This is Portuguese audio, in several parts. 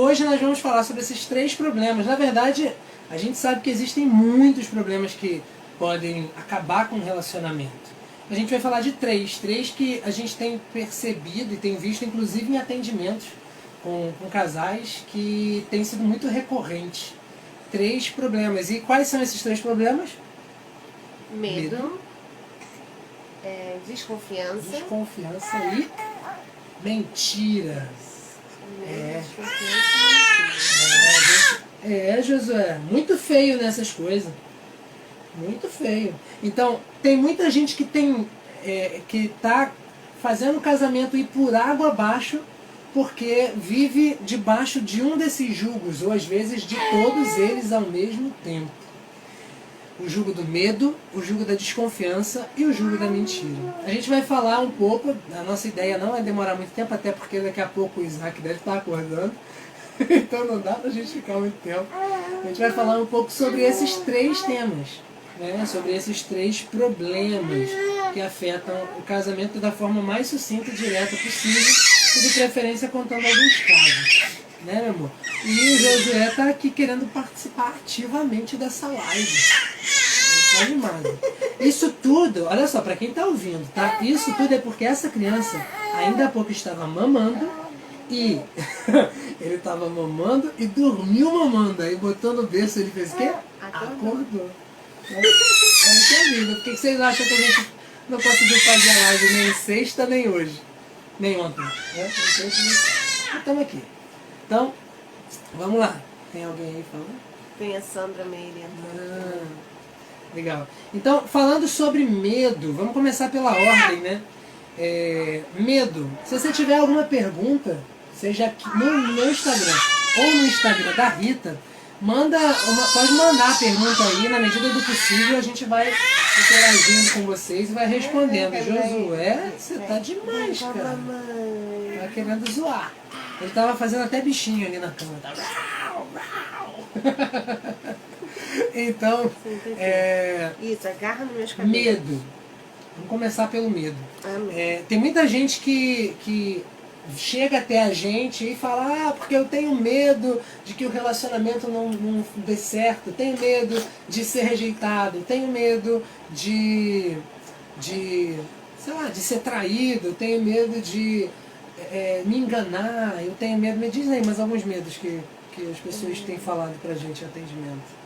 hoje nós vamos falar sobre esses 3 problemas. Na verdade, a gente sabe que existem muitos problemas que podem acabar com o relacionamento. A gente vai falar de 3 que a gente tem percebido e tem visto, inclusive em atendimentos com casais, que tem sido muito recorrente. 3 problemas. E quais são esses 3 problemas? Medo. Desconfiança. Desconfiança e mentiras. Desconfiança e mentira. Josué, muito feio nessas coisas. Muito feio. Então, tem muita gente que que está fazendo o casamento ir por água abaixo porque vive debaixo de um desses julgos, ou às vezes de todos eles ao mesmo tempo. O jugo do medo, o jugo da desconfiança e o jugo da mentira. A gente vai falar um pouco, a nossa ideia não é demorar muito tempo, até porque daqui a pouco o Isaac deve estar acordando, então não dá pra gente ficar muito tempo. A gente vai falar um pouco sobre esses 3 temas, né? Sobre esses 3 problemas que afetam o casamento da forma mais sucinta e direta possível, e de preferência contando alguns casos. Né, meu amor? E o Josué está aqui querendo participar ativamente dessa live. Tá animado. Isso tudo, olha só, para quem está ouvindo, tá? Isso tudo é porque essa criança ainda há pouco estava mamando e ele estava mamando e dormiu mamando. Aí botou no berço, ele fez o quê? Acordou. É que é vida. Por que vocês acham que a gente não conseguiu fazer a live nem sexta, nem hoje? Nem ontem. Estamos aqui. Então, vamos lá. Tem alguém aí falando? Tem a Sandra Meire. Legal. Então, falando sobre medo, vamos começar pela ordem, né? Medo. Se você tiver alguma pergunta, seja aqui no meu Instagram ou no Instagram da Rita, pode mandar a pergunta aí, na medida do possível a gente vai interagindo com vocês e vai respondendo. Josué, você tá demais, cara. Tá querendo zoar. Ele tava fazendo até bichinho ali na cama. Então, Isso, agarra nos meus cabelos. medo. Vamos começar pelo medo. Tem muita gente que chega até a gente e fala, porque eu tenho medo de que o relacionamento não dê certo, tenho medo de ser rejeitado, tenho medo de ser traído, tenho medo de me enganar, eu tenho medo. Me diz aí mais alguns medos que as pessoas têm falado pra gente em atendimento.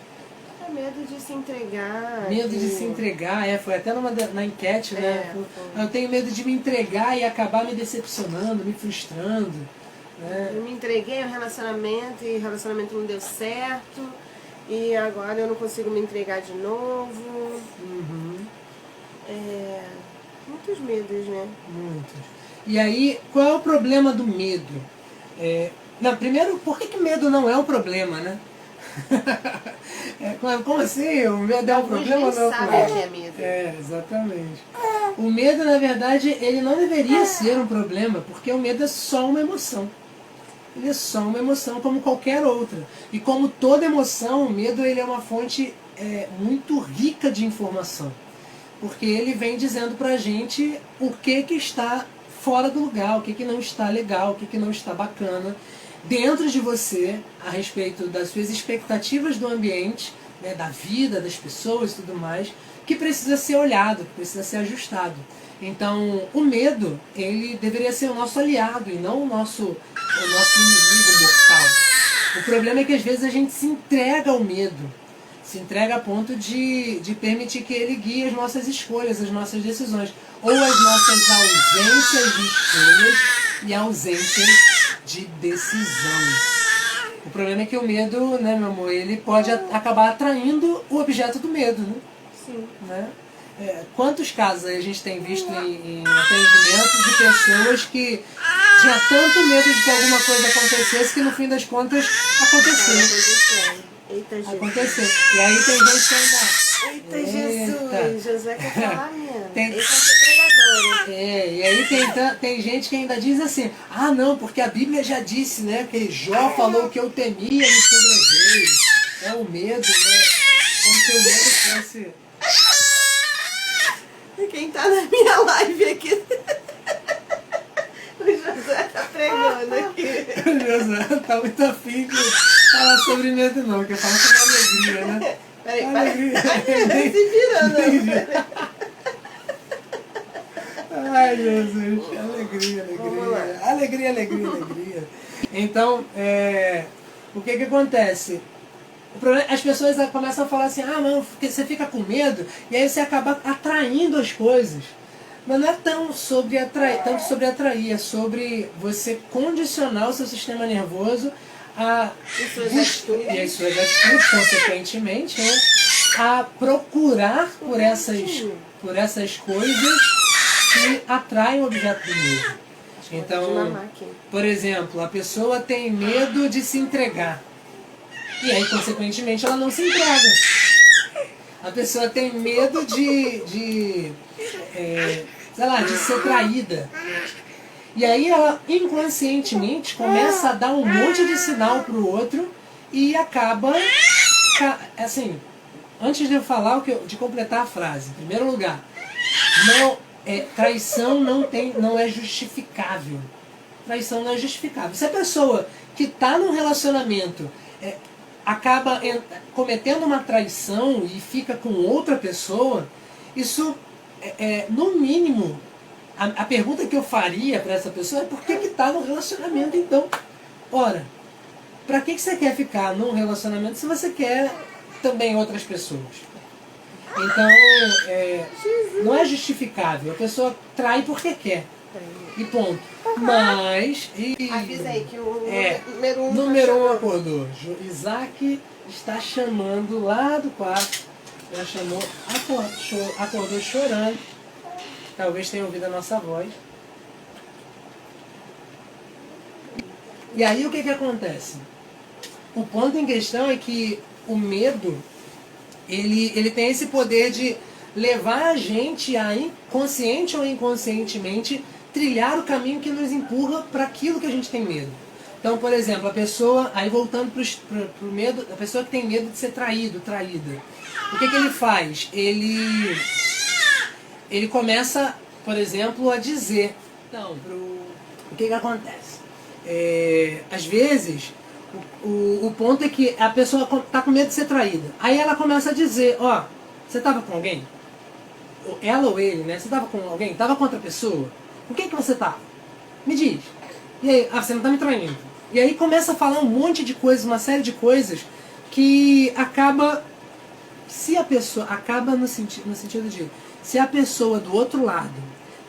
Medo de se entregar. Medo de se entregar, foi até na enquete, né? Eu tenho medo de me entregar e acabar me decepcionando, me frustrando. Né? Eu me entreguei ao relacionamento e o relacionamento não deu certo e agora eu não consigo me entregar de novo. Muitos medos, né? Muitos. E aí, qual é o problema do medo? Primeiro, por que medo não é um problema, né? Como assim? O medo é um problema ou não é um problema? Que é medo. Exatamente. O medo, na verdade, ele não deveria ser um problema, porque o medo é só uma emoção. Ele é só uma emoção como qualquer outra. E como toda emoção, o medo ele é uma fonte muito rica de informação. Porque ele vem dizendo pra gente o que está fora do lugar, o que não está legal, o que não está bacana dentro de você, a respeito das suas expectativas do ambiente, né, da vida, das pessoas e tudo mais, que precisa ser olhado, que precisa ser ajustado. Então, o medo, ele deveria ser o nosso aliado e não o nosso inimigo mortal. O problema é que às vezes a gente se entrega ao medo, se entrega a ponto de permitir que ele guie as nossas escolhas, as nossas decisões, ou as nossas ausências de escolhas e ausências de decisão. O problema é que o medo, né, meu amor, ele pode acabar atraindo o objeto do medo, né? Sim. Né? Quantos casos a gente tem visto em atendimento de pessoas que tinha tanto medo de que alguma coisa acontecesse que no fim das contas aconteceu. Eita, Jesus. Aconteceu. E aí tem gente que ainda... Eita, Jesus. José quer falar mesmo. Tem... pregador. E aí tem gente que ainda diz assim, não, porque a Bíblia já disse, né, que Jó falou que eu temia me sobreveio. O medo, né? Como se o medo fosse... Quem tá na minha live aqui... O José tá pregando. falando aqui. O Josué tá muito afim de falar sobre medo não, quer falar sobre alegria, né? Peraí, Alegria. tá se virando. Ai, Jesus, alegria, Vamos lá. alegria. Alegria, alegria, alegria. Então, o que que acontece? O problema, as pessoas começam a falar assim, ah, não, porque você fica com medo, e aí você acaba atraindo as coisas. Mas não é tanto sobre atrair, é sobre você condicionar o seu sistema nervoso a e as suas atitudes, consequentemente, né, a procurar por essas coisas que atraem o objeto do medo. Então, por exemplo, a pessoa tem medo de se entregar. E aí, consequentemente, ela não se entrega. A pessoa tem medo de ser traída. E aí ela inconscientemente começa a dar um monte de sinal pro outro e acaba, assim, antes de eu falar, de completar a frase, em primeiro lugar, traição não é justificável. Traição não é justificável. Se a pessoa que está num relacionamento acaba cometendo uma traição e fica com outra pessoa, isso, no mínimo, a pergunta que eu faria para essa pessoa é por que está no relacionamento então? Ora, para que você quer ficar num relacionamento se você quer também outras pessoas? Então, não é justificável. A pessoa trai porque quer. E ponto. Mas... Avisa aí que o número 1 acordou. Isaac está chamando lá do quarto. Já chamou, acordou chorando. Talvez tenha ouvido a nossa voz. E aí o que acontece? O ponto em questão é que o medo, ele tem esse poder de levar a gente a, consciente ou inconscientemente, trilhar o caminho que nos empurra para aquilo que a gente tem medo. Então, por exemplo, a pessoa, aí voltando pro medo, a pessoa que tem medo de ser traída. O que ele faz? Ele começa, por exemplo, a dizer, o que acontece? Às vezes, o ponto é que a pessoa está com medo de ser traída. Aí ela começa a dizer, você estava com alguém? Ela ou ele, né? Você estava com alguém? Estava com outra pessoa? Com quem que você estava? Me diz. E aí, você não está me traindo. E aí começa a falar um monte de coisas, uma série de coisas, que acaba... Acaba no sentido de... Se a pessoa do outro lado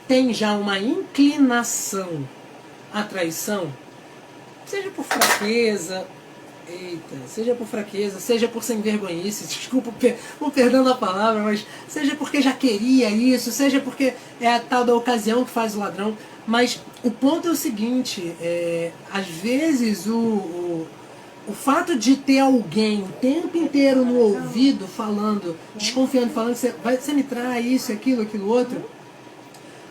tem já uma inclinação à traição, seja por fraqueza, seja por sem vergonhice, desculpa o perdão da palavra, mas seja porque já queria isso, seja porque é a tal da ocasião que faz o ladrão. Mas o ponto é o seguinte, às vezes o fato de ter alguém o tempo inteiro no ouvido falando, desconfiando, falando que você me trai isso, aquilo, outro,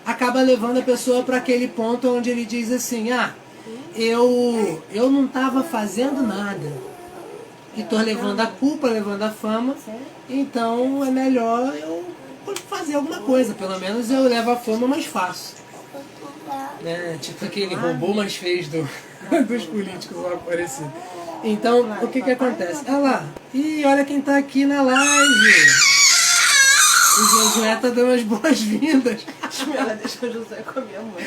acaba levando a pessoa para aquele ponto onde ele diz assim, eu não estava fazendo nada e estou levando a culpa, levando a fama, então é melhor eu fazer alguma coisa, pelo menos eu levo a fama, mas faço. Né? Tipo aquele robô mais feio dos políticos lá parecido. Então, o que acontece? Olha lá, olha quem está aqui na live. O Josué está dando as boas-vindas. Ela deixou o Josué com a minha mãe.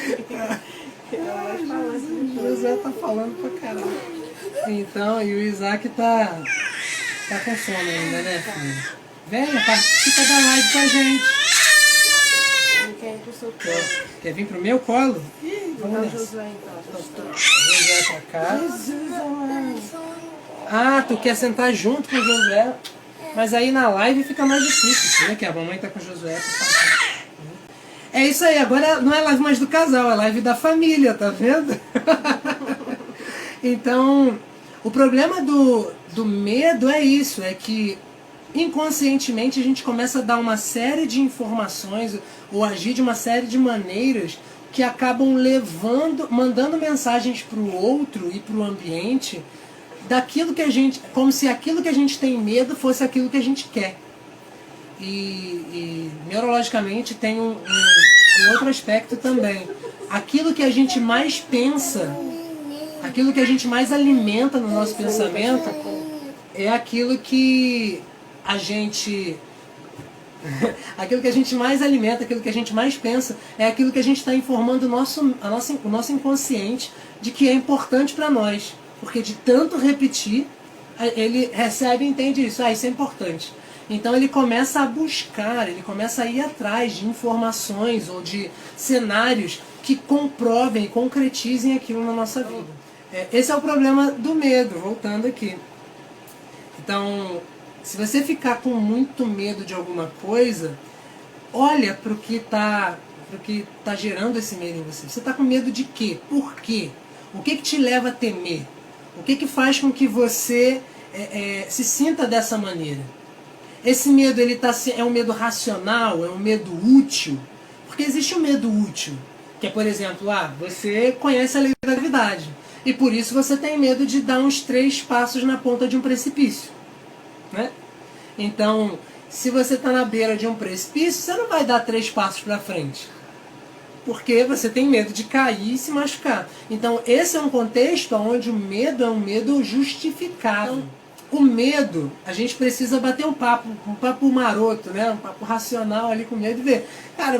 O Josué tá falando pra caramba. Então, e o Isaac tá com sono ainda, né, filho? Venha, participa da live com a gente. Quer vir pro meu colo? Vamos nessa. Josué então. Josué pra cá. Tu quer sentar junto com o Josué? Mas aí na live fica mais difícil, né? Que a mamãe tá com o Josué. É isso aí, agora não é live mais do casal, é live da família, tá vendo? Então, o problema do medo é isso, é que inconscientemente a gente começa a dar uma série de informações ou agir de uma série de maneiras que acabam mandando mensagens para o outro e para o ambiente daquilo que a gente, como se aquilo que a gente tem medo fosse aquilo que a gente quer. E neurologicamente tem um outro aspecto também. Aquilo que a gente mais pensa Aquilo que a gente mais alimenta no nosso pensamento é aquilo que a gente... aquilo que a gente mais alimenta, aquilo que a gente mais pensa, é aquilo que a gente está informando o nosso inconsciente de que é importante para nós. Porque de tanto repetir, ele recebe e entende isso. Isso é importante. Então ele começa a buscar, ele começa a ir atrás de informações ou de cenários que comprovem e concretizem aquilo na nossa vida. Esse é o problema do medo, voltando aqui. Então, se você ficar com muito medo de alguma coisa, olha para o que está gerando esse medo em você. Você está com medo de quê? Por quê? O que te leva a temer? O que faz com que você se sinta dessa maneira? Esse medo é um medo racional? É um medo útil? Porque existe um medo útil, que é, por exemplo, você conhece a lei da gravidade e por isso você tem medo de dar uns 3 passos na ponta de um precipício, né? Então, se você está na beira de um precipício, você não vai dar 3 passos para frente, porque você tem medo de cair e se machucar. Então, esse é um contexto onde o medo é um medo justificável. O medo, a gente precisa bater um papo maroto, né? Um papo racional ali com medo e ver. Cara,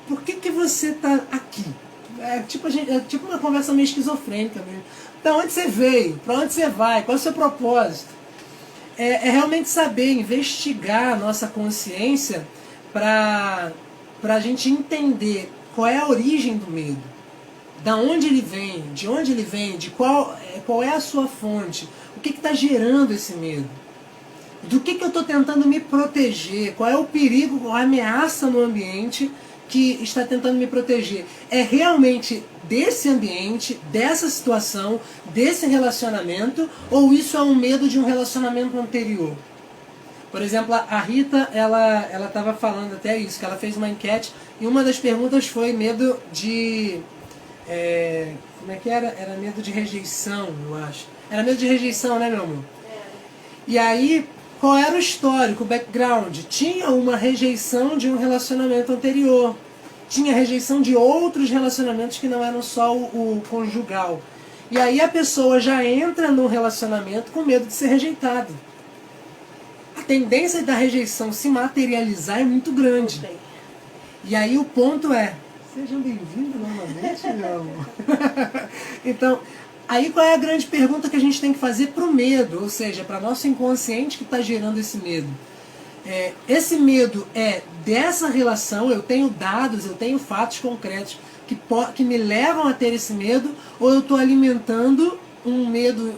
por que você está aqui? É tipo uma conversa meio esquizofrênica mesmo. Da onde você veio? Para onde você vai? Qual é o seu propósito? É realmente saber investigar a nossa consciência para a gente entender qual é a origem do medo. Da onde ele vem, de onde ele vem, de qual é a sua fonte, o que está gerando esse medo. Do que eu estou tentando me proteger, qual é o perigo, a ameaça no ambiente que está tentando me proteger. É realmente desse ambiente, dessa situação, desse relacionamento, ou isso é um medo de um relacionamento anterior? Por exemplo, a Rita, ela estava falando até isso, que ela fez uma enquete e uma das perguntas foi medo de... como é que era? Era medo de rejeição, eu acho. Era medo de rejeição, né, meu amor? E aí, qual era o histórico, o background? Tinha uma rejeição de um relacionamento anterior. Tinha rejeição de outros relacionamentos que não eram só o conjugal. E aí a pessoa já entra no relacionamento com medo de ser rejeitado. A tendência da rejeição se materializar é muito grande. E aí o ponto é... Sejam bem-vindos novamente, meu amor. Então, aí qual é a grande pergunta que a gente tem que fazer para o medo? Ou seja, para nosso inconsciente que está gerando esse medo. Esse medo é dessa relação, eu tenho dados, eu tenho fatos concretos que me levam a ter esse medo, ou eu estou alimentando um medo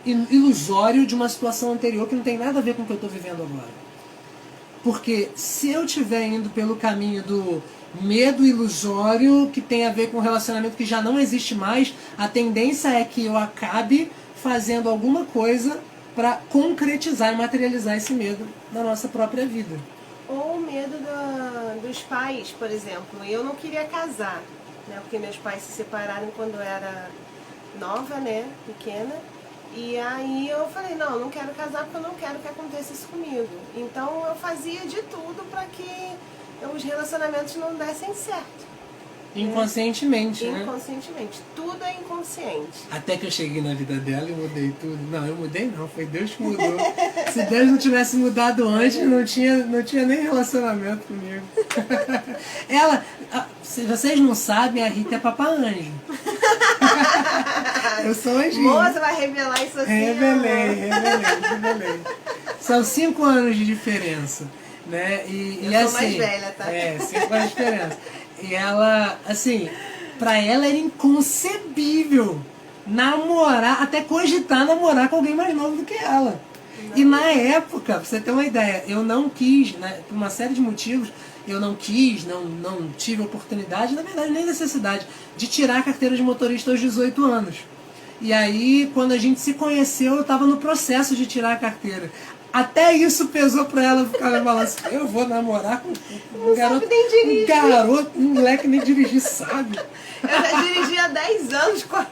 ilusório de uma situação anterior que não tem nada a ver com o que eu estou vivendo agora. Porque se eu estiver indo pelo caminho do medo ilusório, que tem a ver com um relacionamento que já não existe mais, a tendência é que eu acabe fazendo alguma coisa para concretizar e materializar esse medo na nossa própria vida. Ou o medo dos pais, por exemplo. Eu não queria casar, né? Porque meus pais se separaram quando eu era nova, né? Pequena. E aí eu falei, não quero casar porque eu não quero que aconteça isso comigo. Então eu fazia de tudo para que os relacionamentos não dessem certo. Inconscientemente, né? Inconscientemente. Tudo é inconsciente. Até que eu cheguei na vida dela e mudei tudo. Não, eu mudei não, foi Deus que mudou. Se Deus não tivesse mudado antes, não tinha nem relacionamento comigo. Ela, se vocês não sabem, a Rita é Papa Anjo. Eu sou anjinho. Moça, vai revelar isso assim? Revelei. São 5 anos de diferença, né? Eu sou mais velha, tá? 5 anos de diferença. E ela, assim, pra ela era inconcebível namorar, até cogitar namorar com alguém mais novo do que ela. E na época, pra você ter uma ideia, eu não quis, né, por uma série de motivos, eu não quis, não tive oportunidade, na verdade nem necessidade, de tirar a carteira de motorista aos 18 anos. E aí, quando a gente se conheceu, eu estava no processo de tirar a carteira. Até isso pesou pra ela, ficar falando assim, eu vou namorar com um garoto, um moleque nem dirigir sabe. Eu já dirigi há 10 anos quase,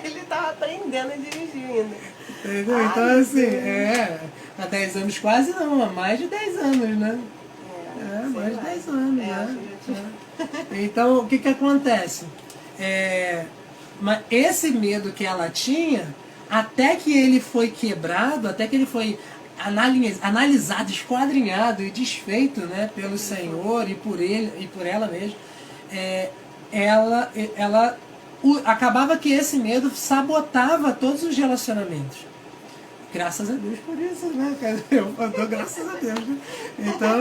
ele tava aprendendo a dirigir ainda. Entendeu? Então assim, há 10 anos quase não, há mais de 10 anos, né? Mais de 10 anos, né? Então, o que acontece? Mas esse medo que ela tinha, até que ele foi quebrado, até que ele foi analisado, esquadrinhado e desfeito, né, pelo Senhor e por ele e por ela mesma, acabava que esse medo sabotava todos os relacionamentos. Graças a Deus por isso, né, cara? Eu dou graças a Deus, né? Então,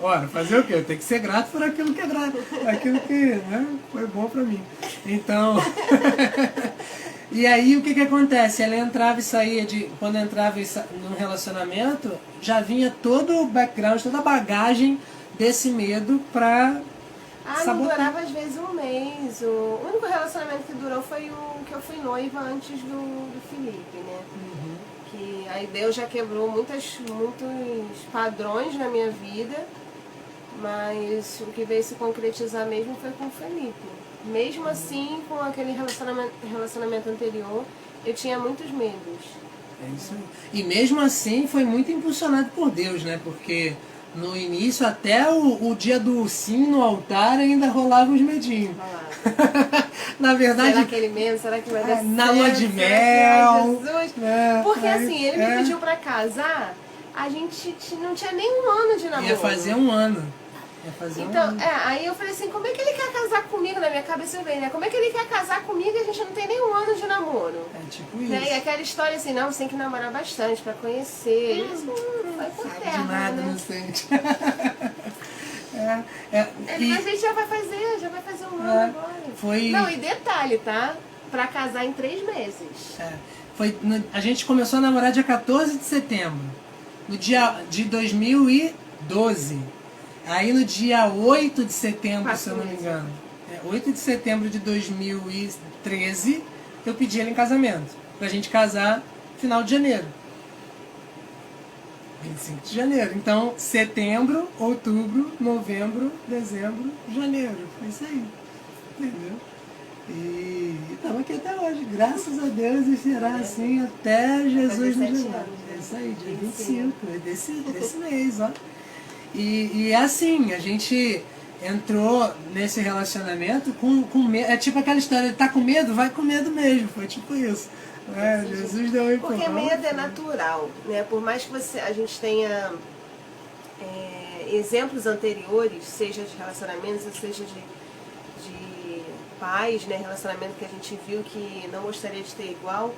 ora, fazer o quê? Eu tenho que ser grato por aquilo que é grato, aquilo que, né, foi bom pra mim. Então, e aí o que acontece? Ela entrava e saía quando entrava num relacionamento, já vinha todo o background, toda a bagagem desse medo pra não durava às vezes um mês. O único relacionamento que durou foi o que eu fui noiva antes do Felipe, né? Que aí Deus já quebrou muitos padrões na minha vida, mas o que veio se concretizar mesmo foi com o Felipe. Mesmo assim, com aquele relacionamento anterior, eu tinha muitos medos. É isso aí. E mesmo assim foi muito impulsionado por Deus, né? Porque no início, até o dia do sim no altar, ainda rolava uns medinhos. Na verdade... Será que ele mesmo? Será que vai dar certo? Na lua de mel. Jesus? Porque assim, ele me pediu pra casar, a gente não tinha nem um ano de namoro. Ia fazer um ano. Então, aí eu falei assim, como é que ele quer casar comigo? Na minha cabeça veio, né? Como é que ele quer casar comigo e a gente não tem nem um ano de namoro? É tipo isso. E aquela história assim, não, você tem que namorar bastante pra conhecer. Isso vai por terra, de nada, né? não sente. Mas a gente já vai fazer um ano agora. Não, e detalhe, tá? Pra casar em 3 meses. A gente começou a namorar dia 14 de setembro. No dia de 2012. Aí no dia 8 de setembro, se eu não me engano, 8 de setembro de 2013, eu pedi ele em casamento. Pra gente casar no final de janeiro. 25 de janeiro. Então, setembro, outubro, novembro, dezembro, janeiro. Foi isso aí. Entendeu? E estamos aqui até hoje. Graças a Deus e será assim até Jesus nos levar. É isso aí, dia 25. É desse mês, ó. E é assim, a gente entrou nesse relacionamento com medo. É tipo aquela história, tá com medo? Vai com medo mesmo. Foi tipo isso. Jesus deu um empurrão. Porque medo é natural, né? Por mais que a gente tenha exemplos anteriores, seja de relacionamentos, seja de pais, né? Relacionamento que a gente viu que não gostaria de ter igual,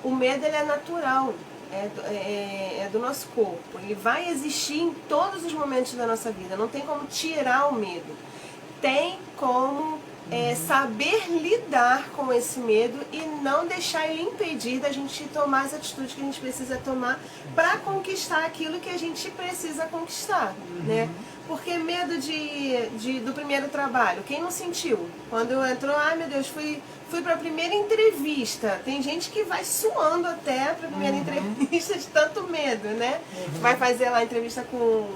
o medo ele é natural. É do nosso corpo. Ele vai existir em todos os momentos da nossa vida. Não tem como tirar o medo. Tem como saber lidar com esse medo e não deixar ele impedir da gente tomar as atitudes que a gente precisa tomar para conquistar aquilo que a gente precisa conquistar, né? Porque medo do primeiro trabalho, quem não sentiu? Quando entrou, ai meu Deus, fui para a primeira entrevista. Tem gente que vai suando até para a primeira entrevista de tanto medo, né? Vai fazer lá a entrevista com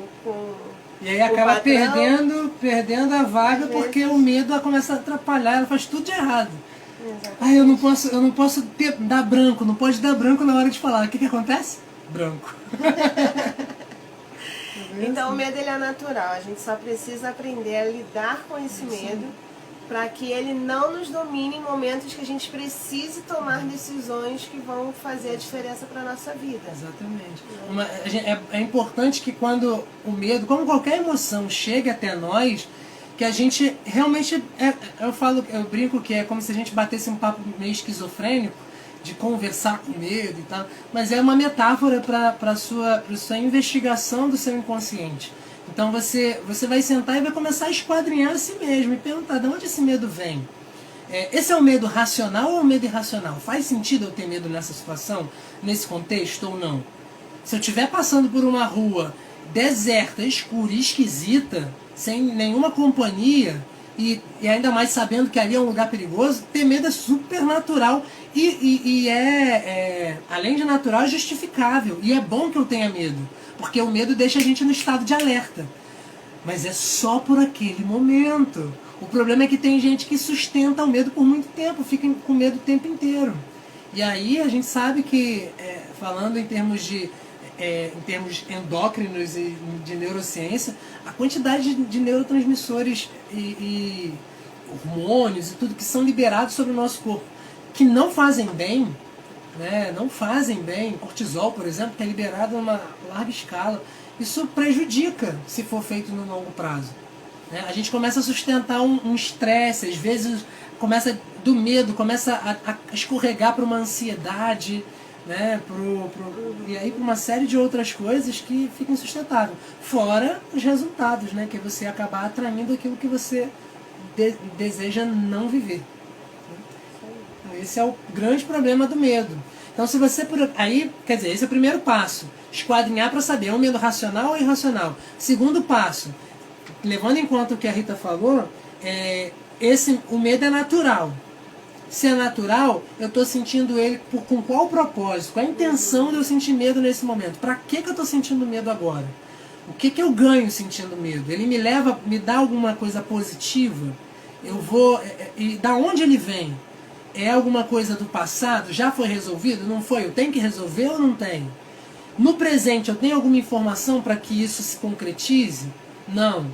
e aí acaba perdendo a vaga porque o medo começa a atrapalhar, ela faz tudo de errado. Exatamente. Eu não posso dar branco, não pode dar branco na hora de falar. O que acontece? Branco. Então o medo ele é natural, a gente só precisa aprender a lidar com esse medo para que ele não nos domine em momentos que a gente precise tomar decisões que vão fazer a diferença para a nossa vida. Exatamente. É importante que quando o medo, como qualquer emoção, chegue até nós, que a gente realmente, eu brinco que é como se a gente batesse um papo meio esquizofrênico, de conversar com medo e tal, mas é uma metáfora para a sua investigação do seu inconsciente. Então você vai sentar e vai começar a esquadrinhar a si mesmo e perguntar de onde esse medo vem. Esse é o medo racional ou é o medo irracional? Faz sentido eu ter medo nessa situação, nesse contexto ou não? Se eu estiver passando por uma rua deserta, escura e esquisita, sem nenhuma companhia, e ainda mais sabendo que ali é um lugar perigoso, ter medo é super natural e além de natural, é justificável. E é bom que eu tenha medo, porque o medo deixa a gente no estado de alerta. Mas é só por aquele momento. O problema é que tem gente que sustenta o medo por muito tempo, fica com medo o tempo inteiro. E aí a gente sabe que, falando em termos endócrinos e de neurociência, a quantidade de neurotransmissores e hormônios e tudo que são liberados sobre o nosso corpo, que não fazem bem, né? Não fazem bem. Cortisol, por exemplo, que é liberado numa larga escala. Isso prejudica se for feito no longo prazo. Né? A gente começa a sustentar um estresse, às vezes começa do medo, começa a escorregar para uma ansiedade, né? E aí para uma série de outras coisas que ficam insustentáveis. Fora os resultados, né? Que é você acabar atraindo aquilo que você deseja não viver. Então, esse é o grande problema do medo. Então, se você aí, quer dizer, esse é o primeiro passo, esquadrinhar para saber, é um medo racional ou irracional. Segundo passo, levando em conta o que a Rita falou, o medo é natural. Se é natural, eu estou sentindo ele com qual propósito, qual a intenção de eu sentir medo nesse momento? Para que eu estou sentindo medo agora? O que eu ganho sentindo medo? Ele me dá alguma coisa positiva? E da onde ele vem? É alguma coisa do passado? Já foi resolvido? Não foi? Eu tenho que resolver ou não tenho? No presente, eu tenho alguma informação para que isso se concretize? Não.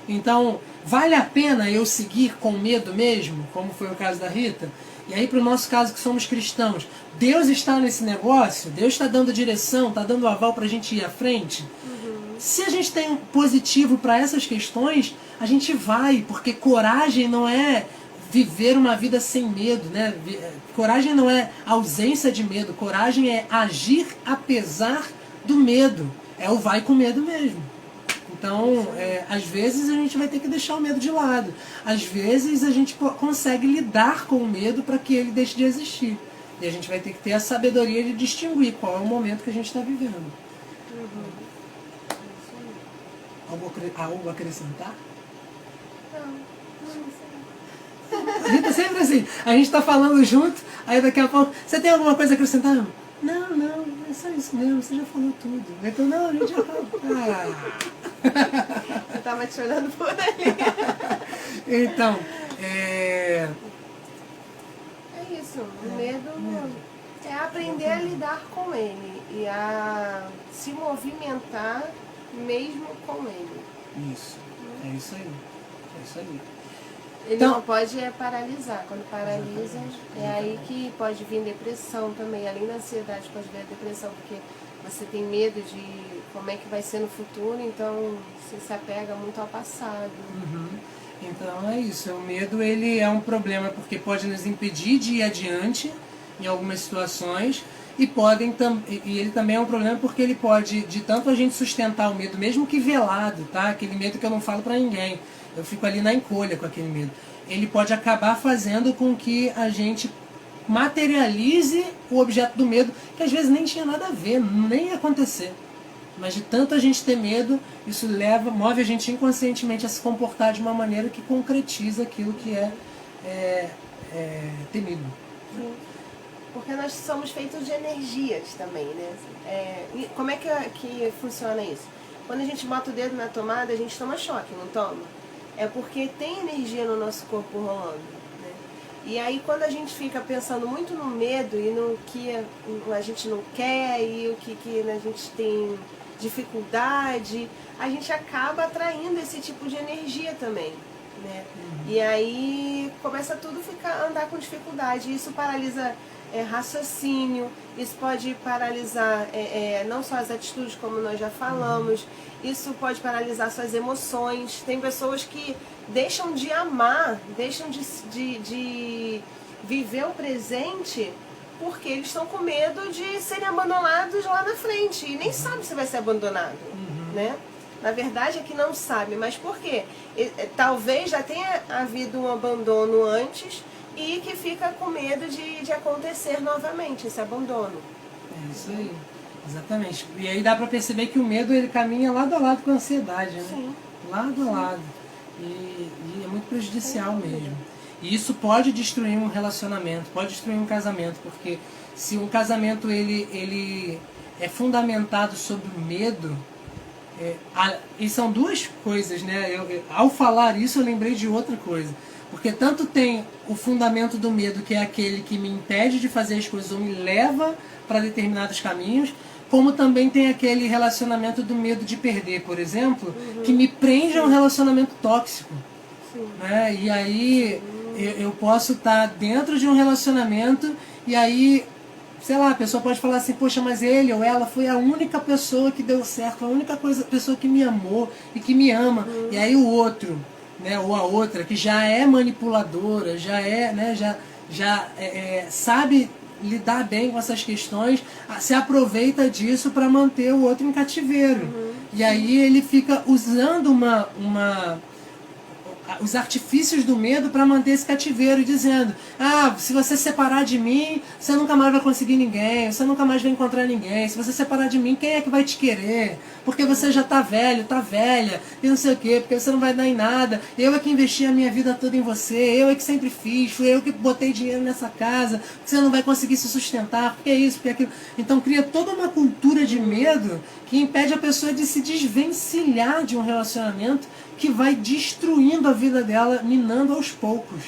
Então, vale a pena eu seguir com medo mesmo, como foi o caso da Rita? E aí, para o nosso caso que somos cristãos, Deus está nesse negócio? Deus está dando direção, está dando aval para a gente ir à frente? Se a gente tem um positivo para essas questões, a gente vai, porque coragem não é viver uma vida sem medo, né? Coragem não é ausência de medo, coragem é agir apesar do medo. É o vai com medo mesmo. Então, às vezes a gente vai ter que deixar o medo de lado. Às vezes a gente consegue lidar com o medo para que ele deixe de existir. E a gente vai ter que ter a sabedoria de distinguir qual é o momento que a gente está vivendo. Algo a acrescentar? A Rita sempre assim, a gente está falando junto, aí daqui a pouco, você tem alguma coisa a acrescentar? Não, é só isso mesmo, você já falou tudo. Então, não, a gente já falou. Eu estava te olhando por ali. Então, É isso, o medo é aprender a lidar com ele e a se movimentar mesmo com ele. Isso, é isso aí. É isso aí. Ele Então, não pode paralisar. Quando paralisa, é aí que pode vir depressão também. Além da ansiedade, pode vir a depressão, porque você tem medo de como é que vai ser no futuro, então você se apega muito ao passado. Então é isso, o medo ele é um problema porque pode nos impedir de ir adiante em algumas situações e ele também é um problema porque ele pode, de tanto a gente sustentar o medo, mesmo que velado, tá? Aquele medo que eu não falo pra ninguém, eu fico ali na encolha com aquele medo. Ele pode acabar fazendo com que a gente materialize o objeto do medo, que às vezes nem tinha nada a ver, nem ia acontecer. Mas de tanto a gente ter medo, isso move a gente inconscientemente a se comportar de uma maneira que concretiza aquilo que é temido. Sim. Porque nós somos feitos de energias também, né? E como é que funciona isso? Quando a gente bota o dedo na tomada, a gente toma choque, não toma? É porque tem energia no nosso corpo rolando, né? E aí quando a gente fica pensando muito no medo e no que a gente não quer e o que a gente tem dificuldade, a gente acaba atraindo esse tipo de energia também, né? E aí começa tudo andar com dificuldade. Isso paralisa raciocínio, isso pode paralisar não só as atitudes, como nós já falamos, isso pode paralisar suas emoções. Tem pessoas que deixam de amar, deixam de viver o presente porque eles estão com medo de serem abandonados lá na frente e nem sabem se vai ser abandonado, né? Na verdade é que não sabe, mas por quê? Talvez já tenha havido um abandono antes e que fica com medo de acontecer novamente esse abandono. É isso aí, exatamente. E aí dá pra perceber que o medo ele caminha lado a lado com a ansiedade, né? Sim. Lado a lado. E é muito prejudicial mesmo. E isso pode destruir um relacionamento, pode destruir um casamento, porque se um casamento ele é fundamentado sobre o medo, e são duas coisas, né? Ao falar isso eu lembrei de outra coisa. Porque tanto tem o fundamento do medo, que é aquele que me impede de fazer as coisas ou me leva para determinados caminhos, como também tem aquele relacionamento do medo de perder, por exemplo, que me prende a um relacionamento tóxico. né? E aí eu posso estar dentro de um relacionamento e aí, sei lá, a pessoa pode falar assim, poxa, mas ele ou ela foi a única pessoa que deu certo, a única pessoa que me amou e que me ama. E aí o outro, né, ou a outra, que já é manipuladora, já é, né, sabe lidar bem com essas questões, se aproveita disso para manter o outro em cativeiro. E aí ele fica usando os artifícios do medo para manter esse cativeiro, dizendo, se você separar de mim, você nunca mais vai conseguir ninguém, você nunca mais vai encontrar ninguém, se você separar de mim, quem é que vai te querer? Porque você já tá velho, tá velha, e não sei o quê, porque você não vai dar em nada, eu é que investi a minha vida toda em você, eu é que sempre fiz, fui eu que botei dinheiro nessa casa, você não vai conseguir se sustentar, porque é isso, porque é aquilo. Então cria toda uma cultura de medo que impede a pessoa de se desvencilhar de um relacionamento que vai destruindo a vida dela, minando aos poucos,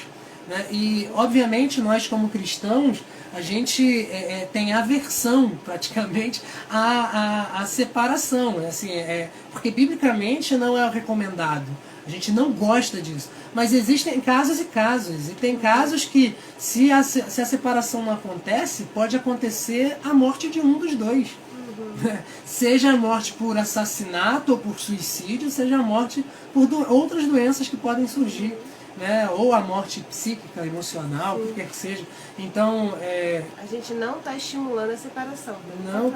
né? E, obviamente, nós como cristãos, a gente tem aversão, praticamente, à separação. Assim, porque, biblicamente, não é recomendado. A gente não gosta disso. Mas existem casos e casos. E tem casos que, se a separação não acontece, pode acontecer a morte de um dos dois. Seja a morte por assassinato ou por suicídio, seja a morte por outras doenças que podem surgir, né? Ou a morte psíquica, emocional, o que quer que seja. Então, a gente não está estimulando a separação.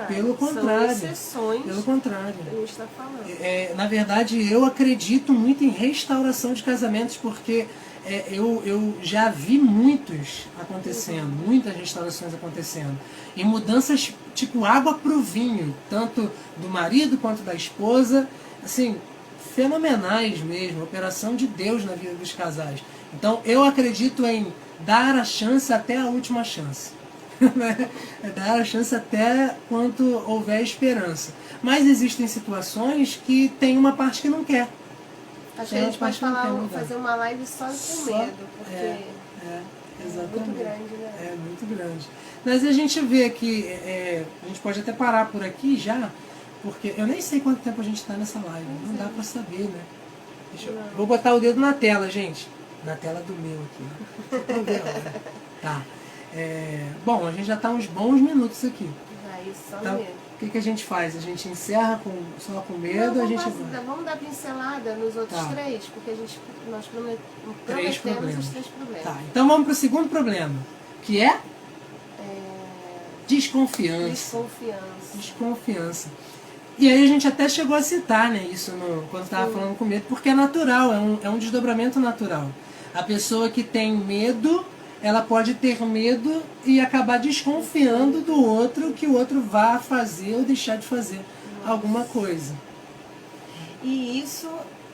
Pelo contrário. São exceções. Pelo contrário. Que a gente está falando. Na verdade, eu acredito muito em restauração de casamentos, porque eu já vi muitos acontecendo, muitas restaurações acontecendo. E mudanças tipo água pro vinho, tanto do marido quanto da esposa, assim, fenomenais mesmo, operação de Deus na vida dos casais. Então eu acredito em dar a chance até a última chance. Dar a chance até quanto houver esperança. Mas existem situações que tem uma parte que não quer. Acho que a gente pode fazer uma live só com medo, porque exatamente. É muito grande, né? É muito grande. Mas a gente vê que a gente pode até parar por aqui já, porque eu nem sei quanto tempo a gente está nessa live. Não dá para saber, né? Vou botar o dedo na tela, gente. Na tela do meu aqui. Só pra ver a hora. Tá. Bom, a gente já está uns bons minutos aqui. Só então, medo. O que a gente faz? A gente encerra só com medo? Vamos dar pincelada nos outros três, porque nós prometemos os 3 problemas. Tá, então vamos para o segundo problema, que é desconfiança. Desconfiança. E aí a gente até chegou a citar, né, isso quando estava falando com medo, porque é natural, é um desdobramento natural. A pessoa que tem medo, ela pode ter medo e acabar desconfiando do outro, que o outro vá fazer ou deixar de fazer alguma coisa. E isso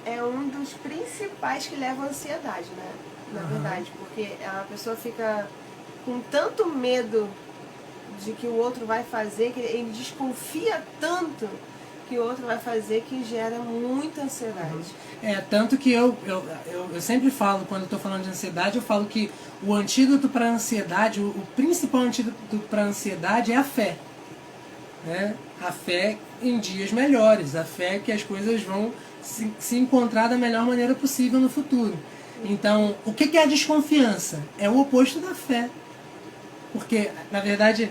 é um dos principais que leva à ansiedade, né? Na verdade, porque a pessoa fica com tanto medo de que o outro vai fazer, que ele desconfia tanto que o outro vai fazer, que gera muita ansiedade. Tanto que eu sempre falo, quando estou falando de ansiedade, eu falo que o antídoto para a ansiedade, o principal antídoto para a ansiedade é a fé. Né? A fé em dias melhores, a fé que as coisas vão se encontrar da melhor maneira possível no futuro. Então, o que é a desconfiança? É o oposto da fé. Porque, na verdade,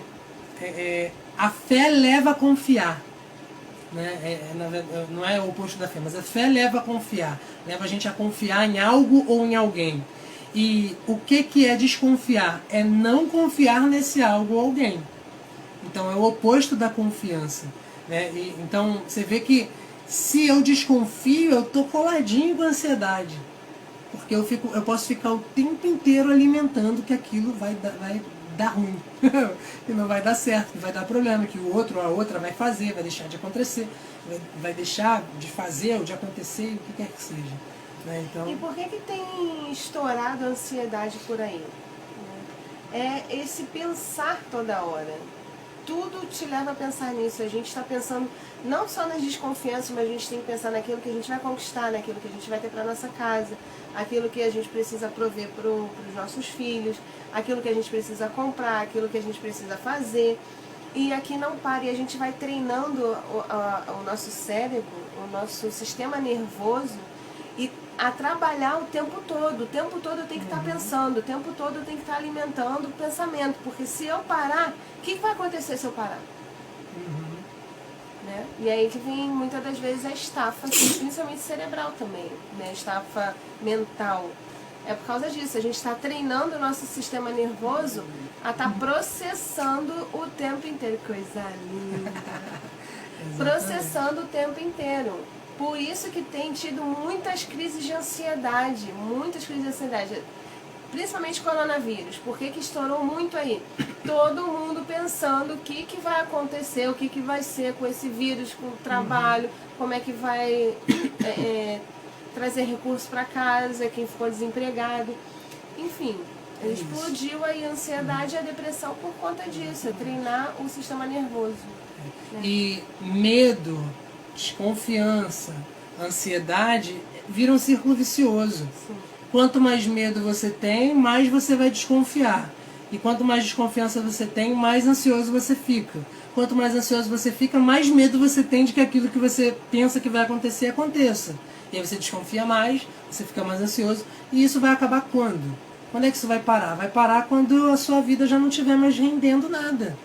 a fé leva a confiar. Né? Não é o oposto da fé, mas a fé leva a confiar. Leva a gente a confiar em algo ou em alguém. E o que é desconfiar? É não confiar nesse algo ou alguém. Então é o oposto da confiança. Né? Então você vê que se eu desconfio, eu estou coladinho com a ansiedade. Porque eu posso ficar o tempo inteiro alimentando que aquilo vai dar ruim, que não vai dar certo, que vai dar problema, que o outro ou a outra vai fazer, vai deixar de acontecer, vai deixar de fazer ou de acontecer, o que quer que seja. Né? Então... E por que tem estourado a ansiedade por aí? É esse pensar toda hora. Tudo te leva a pensar nisso. A gente está pensando não só nas desconfianças, mas a gente tem que pensar naquilo que a gente vai conquistar, naquilo que a gente vai ter para nossa casa, aquilo que a gente precisa prover para os nossos filhos, aquilo que a gente precisa comprar, aquilo que a gente precisa fazer. E aqui não para, e a gente vai treinando o nosso cérebro, o nosso sistema nervoso, e a trabalhar o tempo todo. O tempo todo eu tenho que estar pensando, o tempo todo eu tenho que estar alimentando o pensamento. Porque se eu parar, o que vai acontecer se eu parar? Né? E aí que vem muitas das vezes a estafa, principalmente cerebral também, né? A estafa mental. É por causa disso, a gente está treinando o nosso sistema nervoso a estar processando o tempo inteiro. Coisa linda! Processando o tempo inteiro. Por isso que tem tido muitas crises de ansiedade, principalmente coronavírus. Por que estourou muito aí? Todo mundo pensando o que vai acontecer, o que vai ser com esse vírus, com o trabalho, como é que vai trazer recursos para casa, quem ficou desempregado. Enfim, explodiu aí a ansiedade e a depressão por conta disso, é treinar o sistema nervoso. Né? E medo, desconfiança, ansiedade vira um círculo vicioso. Sim. Quanto mais medo você tem, mais você vai desconfiar. E quanto mais desconfiança você tem, mais ansioso você fica. Quanto mais ansioso você fica, mais medo você tem de que aquilo que você pensa que vai acontecer, aconteça. E aí você desconfia mais, você fica mais ansioso. E isso vai acabar quando? Quando é que isso vai parar? Vai parar quando a sua vida já não estiver mais rendendo nada.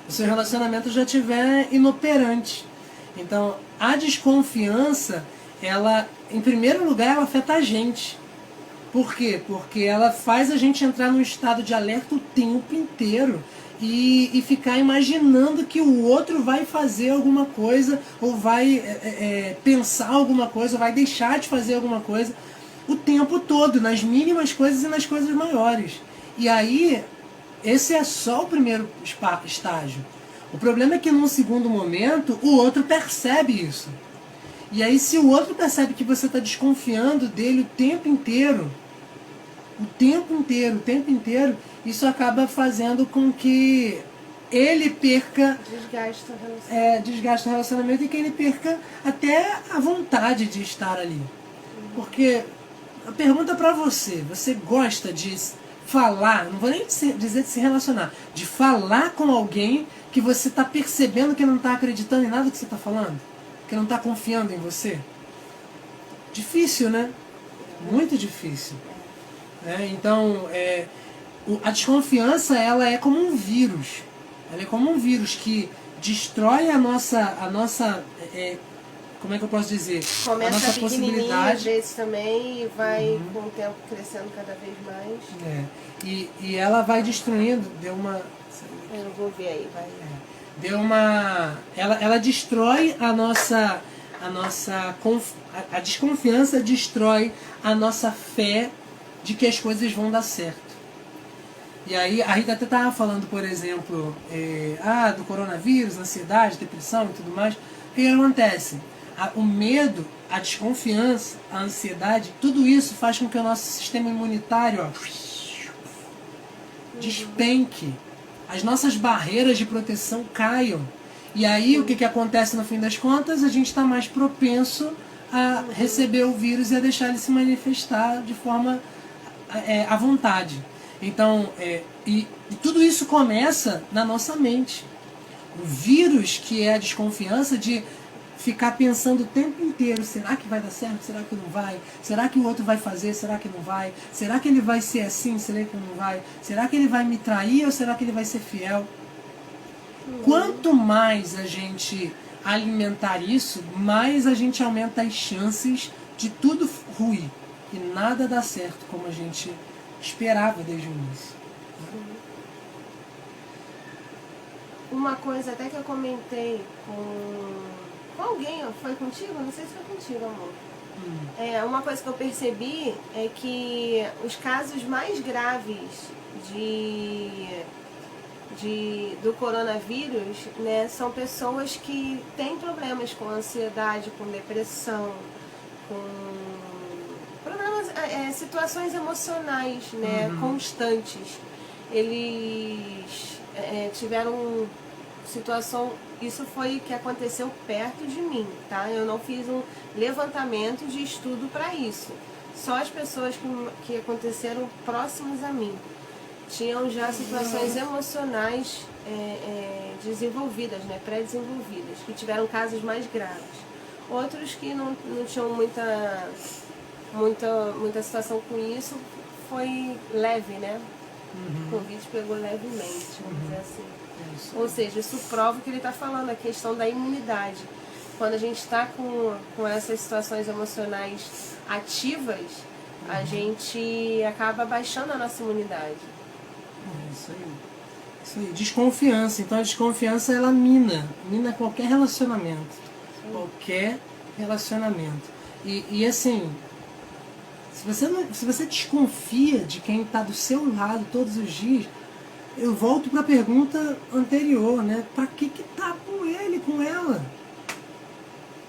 O seu relacionamento já estiver inoperante. Então, a desconfiança, ela, em primeiro lugar, ela afeta a gente. Por quê? Porque ela faz a gente entrar num estado de alerta o tempo inteiro e ficar imaginando que o outro vai fazer alguma coisa, ou vai pensar alguma coisa, ou vai deixar de fazer alguma coisa o tempo todo, nas mínimas coisas e nas coisas maiores. E aí, esse é só o primeiro estágio. O problema é que num segundo momento, o outro percebe isso. E aí, se o outro percebe que você está desconfiando dele o tempo inteiro, isso acaba fazendo com que ele perca... Desgasta o relacionamento e que ele perca até a vontade de estar ali. Porque a pergunta para você gosta de falar, não vou nem dizer de se relacionar, de falar com alguém que você está percebendo que não está acreditando em nada que você está falando? Que não está confiando em você? Difícil, né? Muito difícil. Então, a desconfiança, ela é como um vírus. Ela é como um vírus que destrói a nossa como é que eu posso dizer? Começa a nossa possibilidade. Às vezes também e vai com o tempo crescendo cada vez mais. E ela vai destruindo, deu uma... Eu não vou ver aí, vai. Deu uma... Ela destrói a desconfiança destrói a nossa fé de que as coisas vão dar certo. E aí a Rita até estava falando, por exemplo, do coronavírus, ansiedade, depressão e tudo mais. O que acontece? O medo, a desconfiança, a ansiedade, tudo isso faz com que o nosso sistema imunitário despenque. As nossas barreiras de proteção caiam. E aí o que acontece no fim das contas? A gente está mais propenso a receber o vírus e a deixar ele se manifestar de forma à vontade. Então, e tudo isso começa na nossa mente. O vírus, que é a desconfiança de ficar pensando o tempo inteiro, será que vai dar certo? Será que não vai? Será que o outro vai fazer? Será que não vai? Será que ele vai ser assim? Será que não vai? Será que ele vai me trair ou será que ele vai ser fiel? Quanto mais a gente alimentar isso, mais a gente aumenta as chances de tudo ruir e nada dar certo como a gente esperava desde o início. Uma coisa até que eu comentei com alguém, foi contigo? Não sei se foi contigo, amor. Uma coisa que eu percebi é que os casos mais graves do coronavírus, né, são pessoas que têm problemas com ansiedade, com depressão, com problemas, situações emocionais, né, constantes. Eles tiveram situação, isso foi o que aconteceu perto de mim, tá? Eu não fiz um levantamento de estudo para isso. Só as pessoas que aconteceram próximas a mim tinham já situações emocionais desenvolvidas, né, pré-desenvolvidas, que tiveram casos mais graves. Outros que não tinham muita muita situação com isso, foi leve, né? O Covid pegou levemente, vamos dizer assim. Ou seja, isso prova o que ele está falando, a questão da imunidade. Quando a gente está com essas situações emocionais ativas, a gente acaba baixando a nossa imunidade. Isso aí. Isso aí. Desconfiança. Então a desconfiança ela mina qualquer relacionamento. Qualquer relacionamento. E assim, se você desconfia de quem está do seu lado todos os dias, eu volto para a pergunta anterior, né? Para que tá com ele, com ela?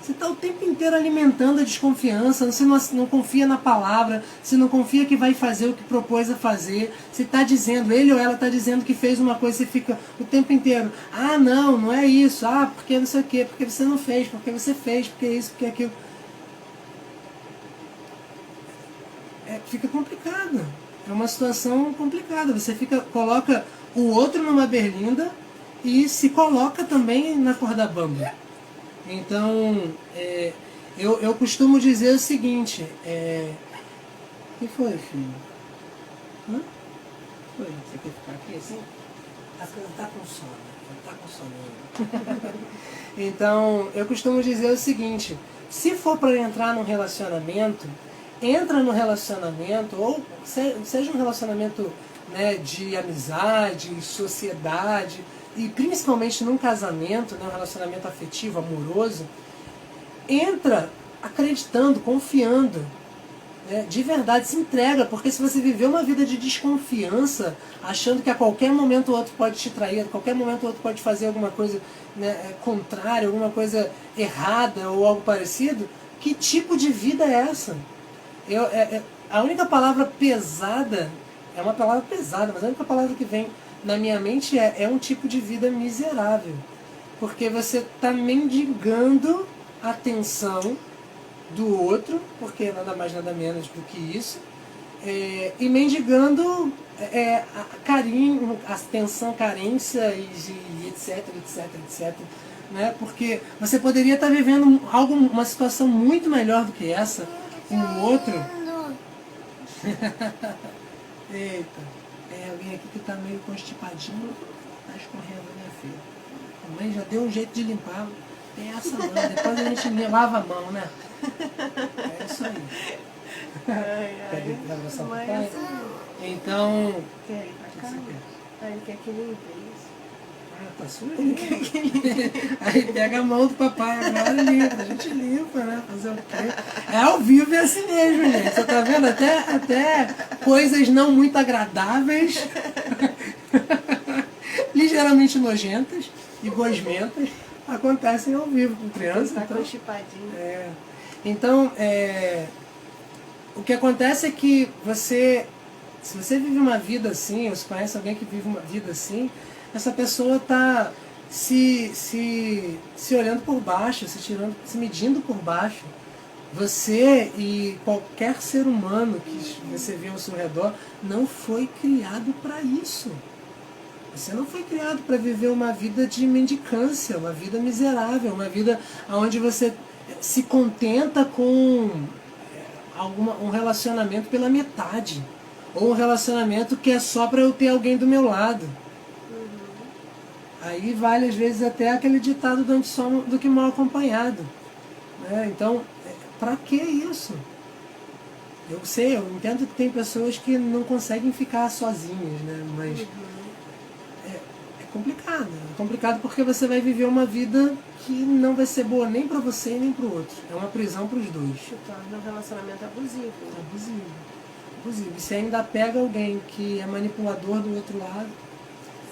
Você está o tempo inteiro alimentando a desconfiança, você não confia na palavra, você não confia que vai fazer o que propôs a fazer, você está dizendo, ele ou ela está dizendo que fez uma coisa, você fica o tempo inteiro, ah não, não é isso, ah, porque não sei o quê, porque você não fez, porque você fez, porque isso, porque aquilo. Fica complicado, é uma situação complicada, você coloca o outro numa berlinda e se coloca também na corda bamba. Então, eu costumo dizer o seguinte, o que foi, filho? Hã? Foi? Você quer ficar aqui assim? Tá com sono, tá com sono. Então, eu costumo dizer o seguinte, se for para entrar num relacionamento, entra no relacionamento, ou seja um relacionamento, né, de amizade, sociedade, e principalmente num casamento, né, um relacionamento afetivo, amoroso, entra acreditando, confiando, né, de verdade, se entrega, porque se você viver uma vida de desconfiança, achando que a qualquer momento o outro pode te trair, a qualquer momento o outro pode fazer alguma coisa, né, contrária, alguma coisa errada ou algo parecido, que tipo de vida é essa? A única palavra pesada, é uma palavra pesada, mas a única palavra que vem na minha mente é um tipo de vida miserável. Porque você está mendigando a atenção do outro, porque nada mais nada menos do que isso, e mendigando carinho, atenção, carência e etc, etc, etc. Né? Porque você poderia estar vivendo uma situação muito melhor do que essa com o outro. Eita. Alguém aqui que está meio constipadinho, está escorrendo, minha filha. A mãe já deu um jeito de limpar. Tem essa não, depois a gente lava a mão, né? É isso aí. Quer abraçar o papai? Então... Quer ir pra cá? Ele quer que limpe isso. Tá sujo? Aí pega a mão do papai agora e limpa. A gente limpa, né? Fazer o quê? É ao vivo, é assim mesmo, gente. Você tá vendo? Até coisas não muito agradáveis, ligeiramente nojentas e gosmentas, acontecem ao vivo com criança. Tá constipadinho. Então, o que acontece é que se você vive uma vida assim, ou se conhece alguém que vive uma vida assim, essa pessoa está se olhando por baixo, se medindo por baixo. Você e qualquer ser humano que você vê ao seu redor não foi criado para isso. Você não foi criado para viver uma vida de mendicância, uma vida miserável, uma vida onde você se contenta com um relacionamento pela metade. Ou um relacionamento que é só para eu ter alguém do meu lado. Aí vale às vezes até aquele ditado do antes só do que mal acompanhado. Né? Então, para que isso? Eu sei, eu entendo que tem pessoas que não conseguem ficar sozinhas, né? Mas é complicado. É complicado porque você vai viver uma vida que não vai ser boa nem para você nem para o outro. É uma prisão para os dois. Se torna um relacionamento abusivo. Abusivo. E se ainda pega alguém que é manipulador do outro lado,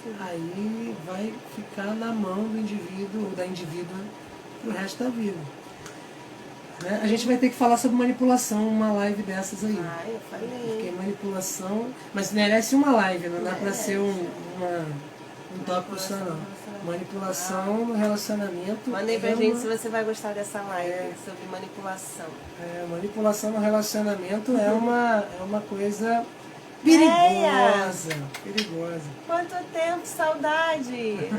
sim, aí vai ficar na mão do indivíduo ou da indivídua pro resto da vida. Né? A gente vai ter que falar sobre manipulação numa live dessas aí. Eu falei. Porque manipulação... Mas merece uma live, não dá pra ser um tópico só não. Manipulação no relacionamento... Manda aí pra gente se você vai gostar dessa live sobre manipulação. Manipulação no relacionamento é uma coisa perigosa. Quanto tempo, saudade!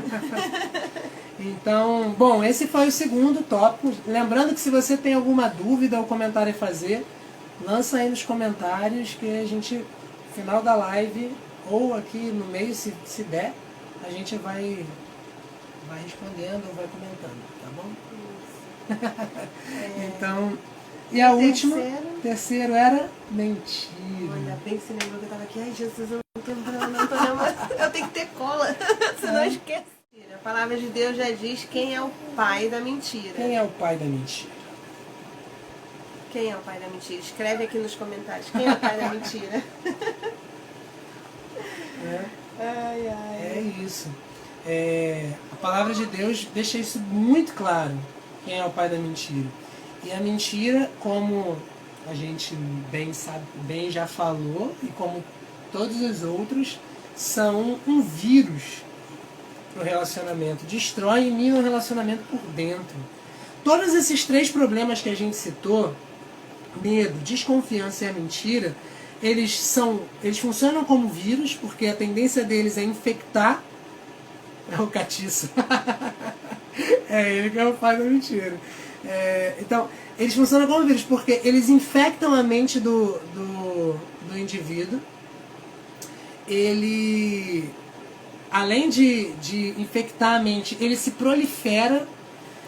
Então, bom, esse foi o segundo tópico. Lembrando que se você tem alguma dúvida ou comentário a fazer, lança aí nos comentários que a gente, no final da live, ou aqui no meio, se der, a gente vai respondendo ou vai comentando, tá bom? Então, e a última, terceiro era mentira. Ainda bem que você lembrou que eu tava aqui. Ai, Jesus, eu não tô lembrando. Eu tenho que ter cola, senão esquece. A palavra de Deus já diz quem é o pai da mentira. Quem é o pai da mentira? Quem é o pai da mentira? Escreve aqui nos comentários. Quem é o pai da mentira? Ai, ai. É isso. A palavra de Deus deixa isso muito claro. Quem é o pai da mentira? E a mentira, como a gente bem já falou, e como todos os outros, são um vírus para o relacionamento. Destrói e mina o relacionamento por dentro. Todos esses 3 problemas que a gente citou, medo, desconfiança e a mentira, eles funcionam como vírus, porque a tendência deles é infectar. É o catiço. É ele que é o pai da mentira. Então, eles funcionam como vírus, porque eles infectam a mente do indivíduo. Ele, além de infectar a mente, ele se prolifera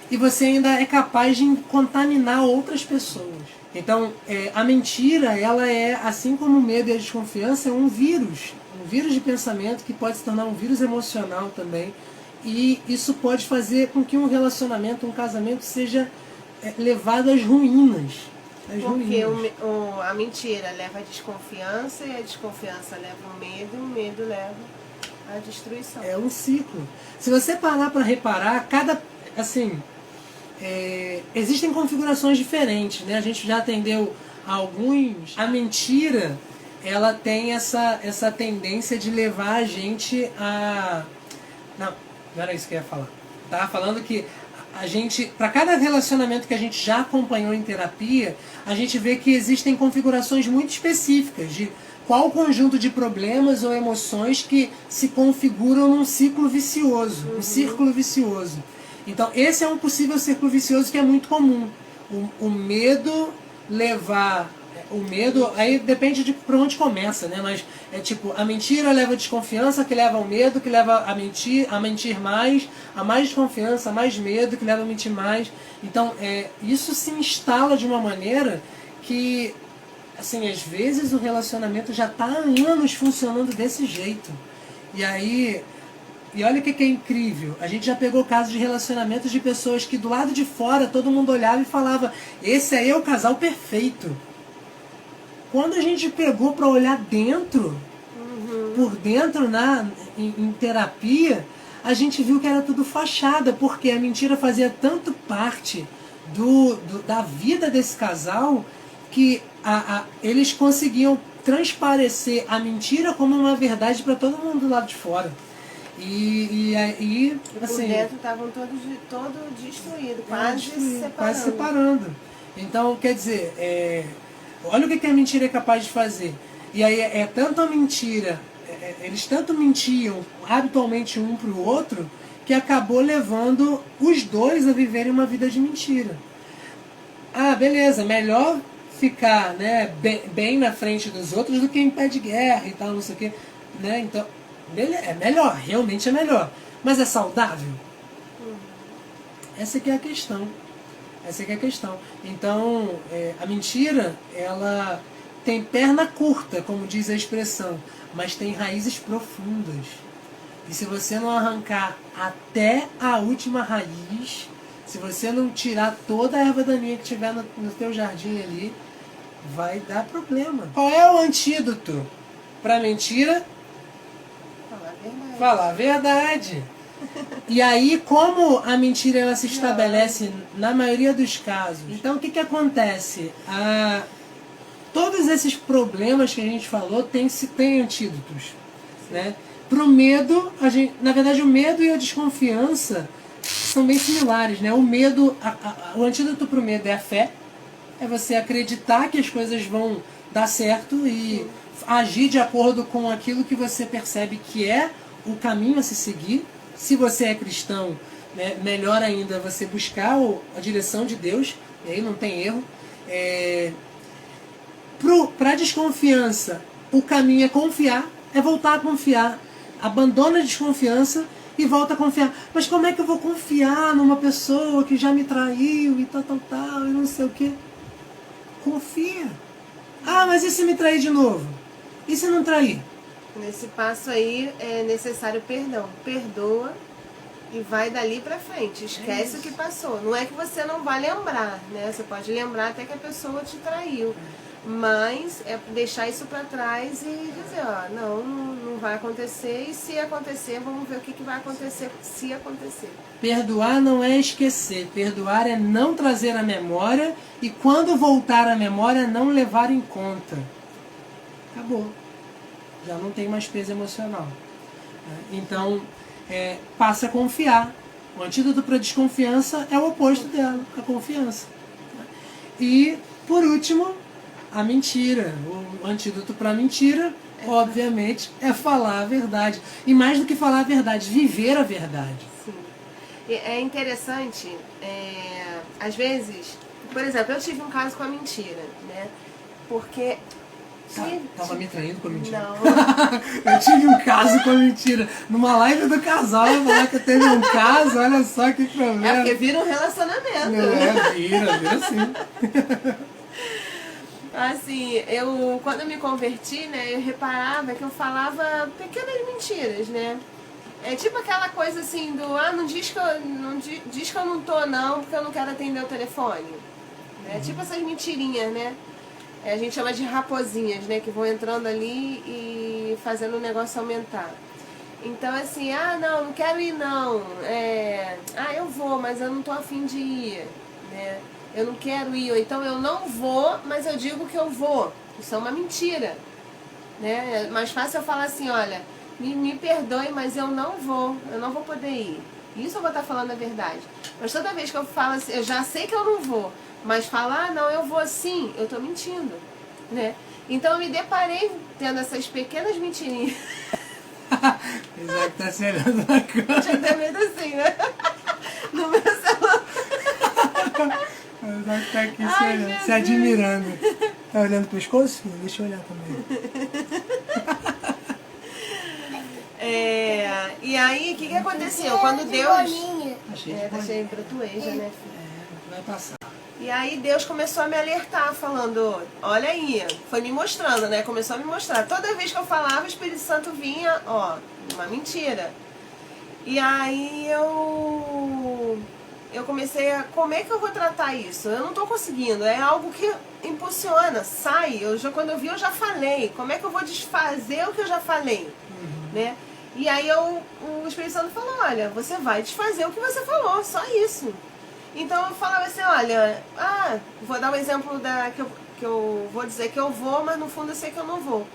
e você ainda é capaz de contaminar outras pessoas. Então, a mentira, ela é, assim como o medo e a desconfiança, é um vírus de pensamento que pode se tornar um vírus emocional também. E isso pode fazer com que um relacionamento, um casamento, seja levado às ruínas. Porque a mentira leva à desconfiança, e a desconfiança leva ao medo, e o medo leva à destruição. É um ciclo. Se você parar para reparar, existem configurações diferentes, né? A gente já atendeu alguns. A mentira, ela tem essa tendência de levar a gente a... Não era isso que eu ia falar. Estava falando que a gente, para cada relacionamento que a gente já acompanhou em terapia, a gente vê que existem configurações muito específicas de qual conjunto de problemas ou emoções que se configuram num ciclo vicioso, um círculo vicioso. Então, esse é um possível círculo vicioso que é muito comum. O medo levar... O medo, aí depende de por onde começa, né? Mas é tipo, a mentira leva a desconfiança, que leva ao medo, que leva a mentir mais, a mais desconfiança, a mais medo, que leva a mentir mais. Então, isso se instala de uma maneira que, assim, às vezes o relacionamento já está há anos funcionando desse jeito. E aí... E olha o que é incrível, a gente já pegou casos de relacionamentos de pessoas que do lado de fora todo mundo olhava e falava, esse aí é o casal perfeito. Quando a gente pegou para olhar dentro, por dentro em terapia, a gente viu que era tudo fachada, porque a mentira fazia tanto parte da vida desse casal que eles conseguiam transparecer a mentira como uma verdade para todo mundo do lado de fora. E aí, assim, por dentro estavam todos destruídos, quase se separando. Então, quer dizer, olha o que a mentira é capaz de fazer. E aí tanto a mentira, eles tanto mentiam habitualmente um para o outro, que acabou levando os dois a viverem uma vida de mentira. Ah, beleza, melhor ficar, né, bem na frente dos outros do que em pé de guerra e tal, não sei o quê. Né? Então, é melhor, realmente é melhor. Mas é saudável? Essa que é a questão. Essa que é a questão. Então, a mentira, ela tem perna curta, como diz a expressão, mas tem raízes profundas. E se você não arrancar até a última raiz, se você não tirar toda a erva daninha que tiver no teu jardim ali, vai dar problema. Qual é o antídoto para mentira? Falar a verdade. E aí, como a mentira ela se estabelece na maioria dos casos, então o que acontece? Todos esses problemas que a gente falou têm antídotos. Né? Para o medo, na verdade o medo e a desconfiança são bem similares. Né? O medo, o antídoto para o medo é a fé, é você acreditar que as coisas vão dar certo e agir de acordo com aquilo que você percebe que é o caminho a se seguir. Se você é cristão, né, melhor ainda você buscar a direção de Deus, e aí não tem erro. Para a desconfiança, o caminho é confiar, é voltar a confiar. Abandona a desconfiança e volta a confiar. Mas como é que eu vou confiar numa pessoa que já me traiu e tal, e não sei o quê? Confia. Ah, mas e se me trair de novo? E se não trair? Nesse passo aí é necessário perdão. Perdoa e vai dali pra frente. Esquece o que passou. Não é que você não vai lembrar, né? Você pode lembrar até que a pessoa te traiu. Mas é deixar isso pra trás e dizer, ó, não vai acontecer. E se acontecer, vamos ver o que vai acontecer se acontecer. Perdoar não é esquecer. Perdoar é não trazer à memória e quando voltar à memória, não levar em conta. Acabou. Já não tem mais peso emocional. Então, passa a confiar. O antídoto para a desconfiança é o oposto dela, a confiança. E, por último, a mentira. O antídoto para a mentira, obviamente, é falar a verdade. E mais do que falar a verdade, viver a verdade. Sim. É interessante, às vezes, por exemplo, eu tive um caso com a mentira, né? Porque... Tava me traindo com a mentira. Não. Eu tive um caso com a mentira. Numa live do casal, eu falar que eu teve um caso, olha só que problema. É porque vira um relacionamento. Vira sim. Assim, quando eu me converti, né, eu reparava que eu falava pequenas mentiras, né? É tipo aquela coisa assim do, não diz que eu não tô não, porque eu não quero atender o telefone. É tipo essas mentirinhas, né? A gente chama de raposinhas, né? Que vão entrando ali e fazendo o negócio aumentar. Então assim, não quero ir não. Eu vou, mas eu não tô afim de ir, né? Eu não quero ir, ou então eu não vou, mas eu digo que eu vou. Isso é uma mentira, né? É mais fácil eu falar assim, olha, me perdoe, mas eu não vou poder ir. Isso eu vou estar falando a verdade. Mas toda vez que eu falo assim, eu já sei que eu não vou, mas falar, não, eu vou sim, eu tô mentindo, né? Então eu me deparei tendo essas pequenas mentirinhas. Isaac tá se olhando na câmera. Tinha até medo assim, né? No meu celular. O Isaac tá aqui se olhando, se admirando. Tá olhando pro pescoço, filho? Deixa eu olhar também. E aí, o que aconteceu? Quando Deus... Tá cheio de brotueja, né, filho? Vai passar. E aí Deus começou a me alertar, falando, olha aí, foi me mostrando, né? Começou a me mostrar. Toda vez que eu falava, o Espírito Santo vinha, uma mentira. E aí eu comecei a, como é que eu vou tratar isso? Eu não tô conseguindo, é algo que impulsiona, sai. Quando eu vi, eu já falei. Como é que eu vou desfazer o que eu já falei? Né? E aí o Espírito Santo falou, olha, você vai desfazer o que você falou, só isso. Então eu falava assim, olha, vou dar um exemplo que eu vou dizer que eu vou, mas no fundo eu sei que eu não vou.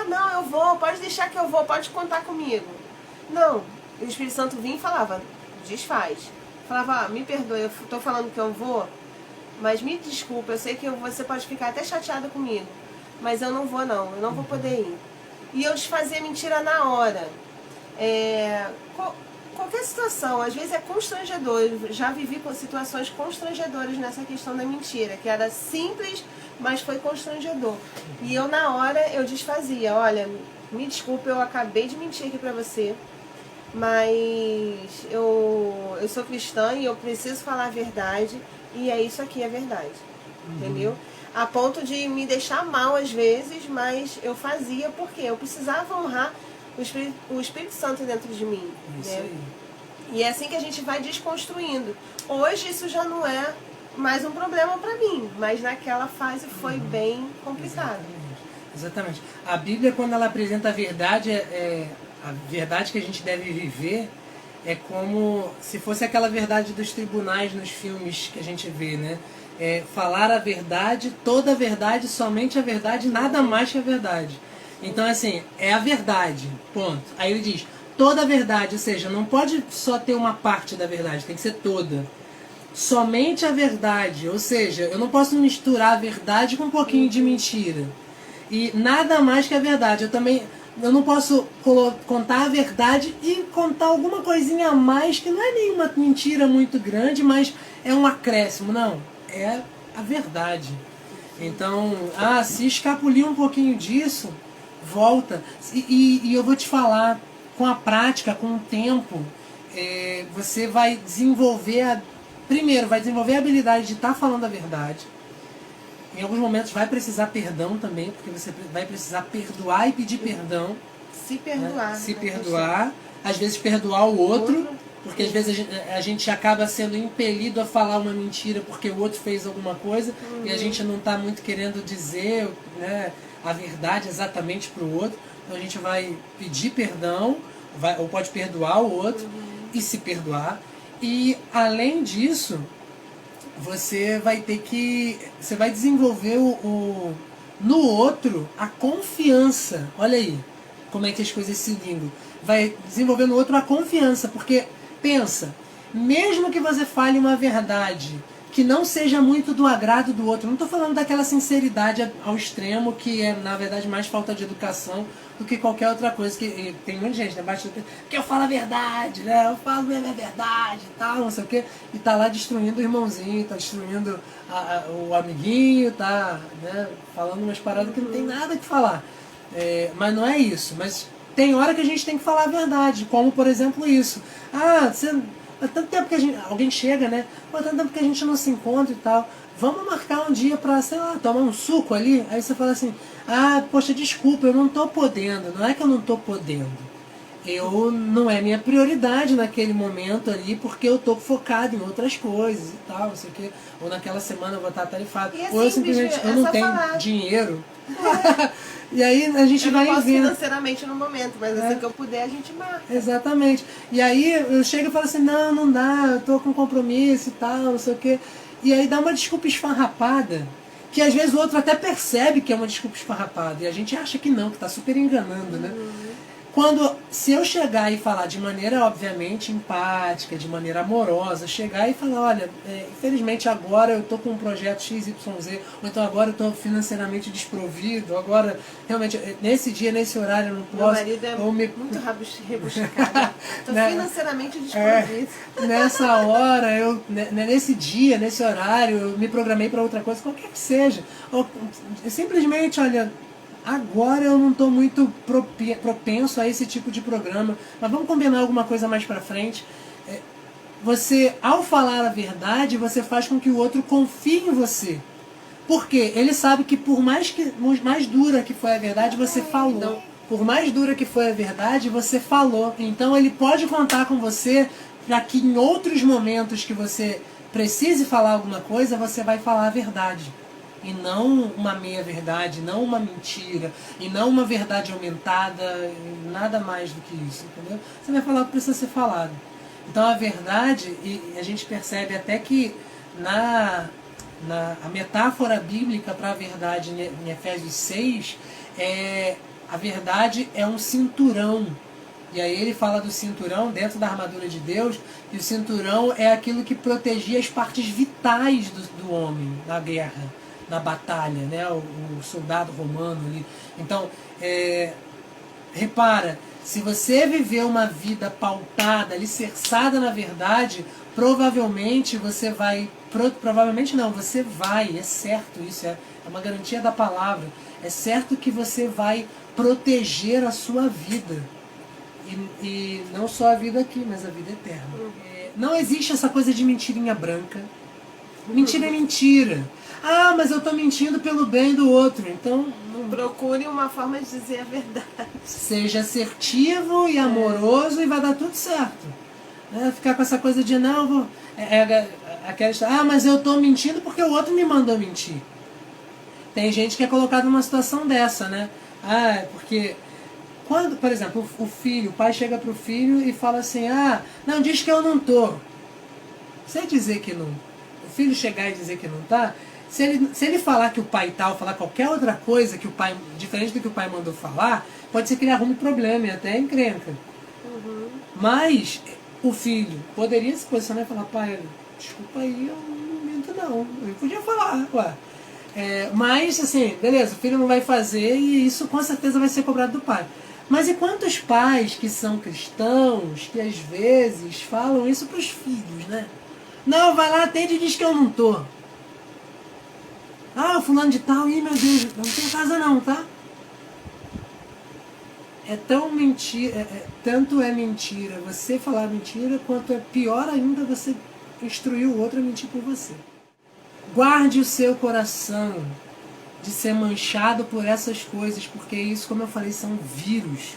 Não, eu vou, pode deixar que eu vou, pode contar comigo. Não, o Espírito Santo vinha e falava, desfaz. Falava, me perdoe, eu tô falando que eu vou, mas me desculpa, eu sei que você pode ficar até chateada comigo, mas eu não vou não, eu não vou poder ir. E eu desfazia mentira na hora. Qualquer situação, às vezes é constrangedor. Eu já vivi com situações constrangedoras nessa questão da mentira, que era simples, mas foi constrangedor. E eu na hora eu desfazia, olha, me desculpa, eu acabei de mentir aqui pra você, mas eu sou cristã e eu preciso falar a verdade, e é isso aqui, a verdade. Entendeu? A ponto de me deixar mal às vezes, mas eu fazia porque eu precisava honrar o Espírito Santo dentro de mim. Isso né? aí. E é assim que a gente vai desconstruindo. Hoje isso já não é mais um problema para mim, mas naquela fase foi bem complicado. Exatamente. A Bíblia, quando ela apresenta a verdade, a verdade que a gente deve viver é como se fosse aquela verdade dos tribunais nos filmes que a gente vê, né? Falar a verdade, toda a verdade, somente a verdade, nada mais que a verdade. Então, assim, é a verdade, ponto. Aí ele diz, toda a verdade, ou seja, não pode só ter uma parte da verdade, tem que ser toda. Somente a verdade, ou seja, eu não posso misturar a verdade com um pouquinho de mentira. E nada mais que a verdade. Eu não posso contar a verdade e contar alguma coisinha a mais, que não é nenhuma mentira muito grande, mas é um acréscimo, não. É a verdade. Então, se escapulir um pouquinho disso, volta. E eu vou te falar, com a prática, com o tempo, você vai desenvolver primeiro, vai desenvolver a habilidade de estar falando a verdade. Em alguns momentos vai precisar perdão também, porque você vai precisar perdoar e pedir perdão. Se perdoar. Né? Se perdoar. Às vezes perdoar o outro, porque às vezes a gente acaba sendo impelido a falar uma mentira porque o outro fez alguma coisa e a gente não está muito querendo dizer, né, a verdade exatamente para o outro. Então a gente vai pedir perdão, ou pode perdoar o outro e se perdoar. E além disso, você vai desenvolver no outro a confiança. Olha aí como é que as coisas se ligam. Vai desenvolver no outro a confiança, porque pensa, mesmo que você fale uma verdade que não seja muito do agrado do outro, não estou falando daquela sinceridade ao extremo que é na verdade mais falta de educação do que qualquer outra coisa, que tem muita gente, né, que eu falo a verdade, né, eu falo a verdade e tal, não sei o que, e tá lá destruindo o irmãozinho, tá destruindo o amiguinho, tá, né, falando umas paradas que não tem nada que falar, mas não é isso, mas tem hora que a gente tem que falar a verdade, como por exemplo isso, há tanto tempo que alguém chega, né, tanto tempo que a gente não se encontra e tal, vamos marcar um dia pra, sei lá, tomar um suco ali, aí você fala assim, poxa, desculpa, eu não tô podendo, não é que eu não tô podendo, não é minha prioridade naquele momento ali, porque eu tô focado em outras coisas e tal, não sei o quê, ou naquela semana eu vou estar tarifado, ou eu simplesmente eu não tenho dinheiro. E aí a gente vai vendo. Eu não posso vendo financeiramente no momento, mas assim que eu puder a gente marca. Exatamente. E aí eu chego e falo assim, não dá, eu tô com compromisso e tal, não sei o quê. E aí dá uma desculpa esfarrapada, que às vezes o outro até percebe que é uma desculpa esfarrapada, e a gente acha que não, que tá super enganando, né? Se eu chegar e falar de maneira, obviamente, empática, de maneira amorosa, chegar e falar, olha, infelizmente agora eu estou com um projeto XYZ, ou então agora eu estou financeiramente desprovido, agora, realmente, nesse dia, nesse horário eu não posso... Meu marido é muito rebuscado. Estou financeiramente desprovido. Nessa hora, nesse dia, nesse horário, eu me programei para outra coisa, qualquer que seja. Ou simplesmente, olha... Agora eu não estou muito propenso a esse tipo de programa, mas vamos combinar alguma coisa mais pra frente. Você, ao falar a verdade, você faz com que o outro confie em você. Porque ele sabe que por mais dura que foi a verdade, você falou. Então, por mais dura que foi a verdade, você falou. Então ele pode contar com você para que em outros momentos que você precise falar alguma coisa, você vai falar a verdade. E não uma meia-verdade, não uma mentira, e não uma verdade aumentada, nada mais do que isso, entendeu? Você vai falar o que precisa ser falado. Então a verdade, e a gente percebe até que a metáfora bíblica para a verdade em Efésios 6, a verdade é um cinturão. E aí ele fala do cinturão dentro da armadura de Deus, e o cinturão é aquilo que protegia as partes vitais do homem na guerra, na batalha, né? O soldado romano ali. Então, repara, se você viver uma vida pautada, alicerçada na verdade, provavelmente você vai... Provavelmente não, você vai, é certo isso, é uma garantia da palavra, é certo que você vai proteger a sua vida. E não só a vida aqui, mas a vida eterna. Não existe essa coisa de mentirinha branca. Mentira é mentira. Mas eu estou mentindo pelo bem do outro. Então, procure uma forma de dizer a verdade. Seja assertivo e amoroso e vai dar tudo certo. Ficar com essa coisa de não, aquela história, mas eu estou mentindo porque o outro me mandou mentir. Tem gente que é colocado numa situação dessa, né? Porque quando, por exemplo, o pai chega pro filho e fala assim, não, diz que eu não tô. Sem dizer que não. O filho chegar e dizer que não tá, se ele falar que o pai tá, ou falar qualquer outra coisa que o pai, diferente do que o pai mandou falar, pode ser que ele arrume problema e até encrenca. Mas o filho poderia se posicionar e falar, pai, desculpa aí, eu não minto não. Eu podia falar, ué. Mas, assim, beleza, o filho não vai fazer e isso com certeza vai ser cobrado do pai. Mas e quantos pais que são cristãos que às vezes falam isso para os filhos, né? Não, vai lá, atende e diz que eu não tô. Ah, fulano de tal, ih meu Deus, eu não tenho casa não, tá? É tão mentira, tanto é mentira você falar mentira, quanto é pior ainda você instruir o outro a mentir por você. Guarde o seu coração de ser manchado por essas coisas, porque isso, como eu falei, são vírus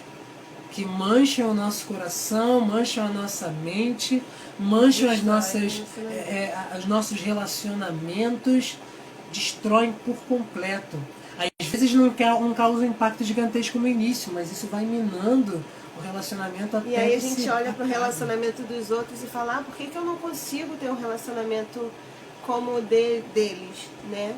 que mancham o nosso coração, mancham a nossa mente, mancham os nossos relacionamentos, destroem por completo. Às vezes não causa um impacto gigantesco no início, mas isso vai minando o relacionamento até. E aí a gente olha para o relacionamento dos outros e fala, por que eu não consigo ter um relacionamento como o deles, né?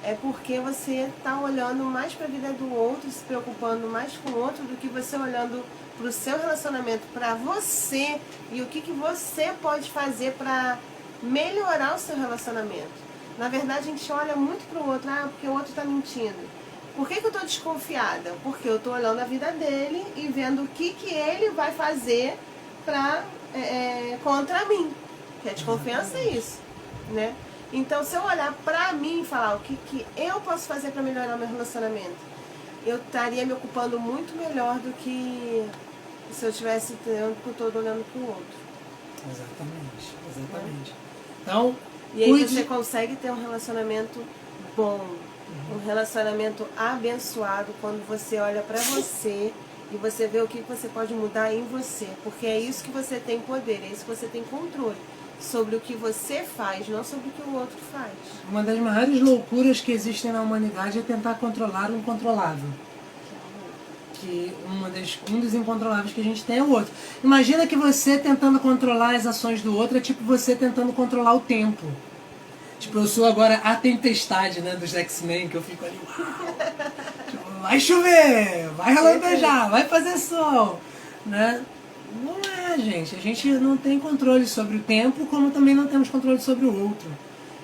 É porque você está olhando mais para a vida do outro, se preocupando mais com o outro do que você olhando para o seu relacionamento, para você e o que você pode fazer para melhorar o seu relacionamento. Na verdade, a gente olha muito para o outro, porque o outro está mentindo. Por que eu estou desconfiada? Porque eu estou olhando a vida dele e vendo o que ele vai fazer contra mim. Que a desconfiança é isso, né? Então, se eu olhar pra mim e falar o que eu posso fazer para melhorar meu relacionamento, eu estaria me ocupando muito melhor do que se eu tivesse o tempo todo olhando pro outro. Exatamente. Então, e aí você consegue ter um relacionamento bom, um relacionamento abençoado, quando você olha pra você e você vê o que você pode mudar em você. Porque é isso que você tem poder, é isso que você tem controle. Sobre o que você faz, não sobre o que o outro faz. Uma das maiores loucuras que existem na humanidade é tentar controlar o incontrolável. Que um dos incontroláveis que a gente tem é o outro. Imagina que você tentando controlar as ações do outro é tipo você tentando controlar o tempo. Tipo, eu sou agora a tempestade, né, dos X-Men, que eu fico ali, uau! Tipo, vai chover, vai relampejar, vai fazer sol, né? Não é, gente. A gente não tem controle sobre o tempo, como também não temos controle sobre o outro.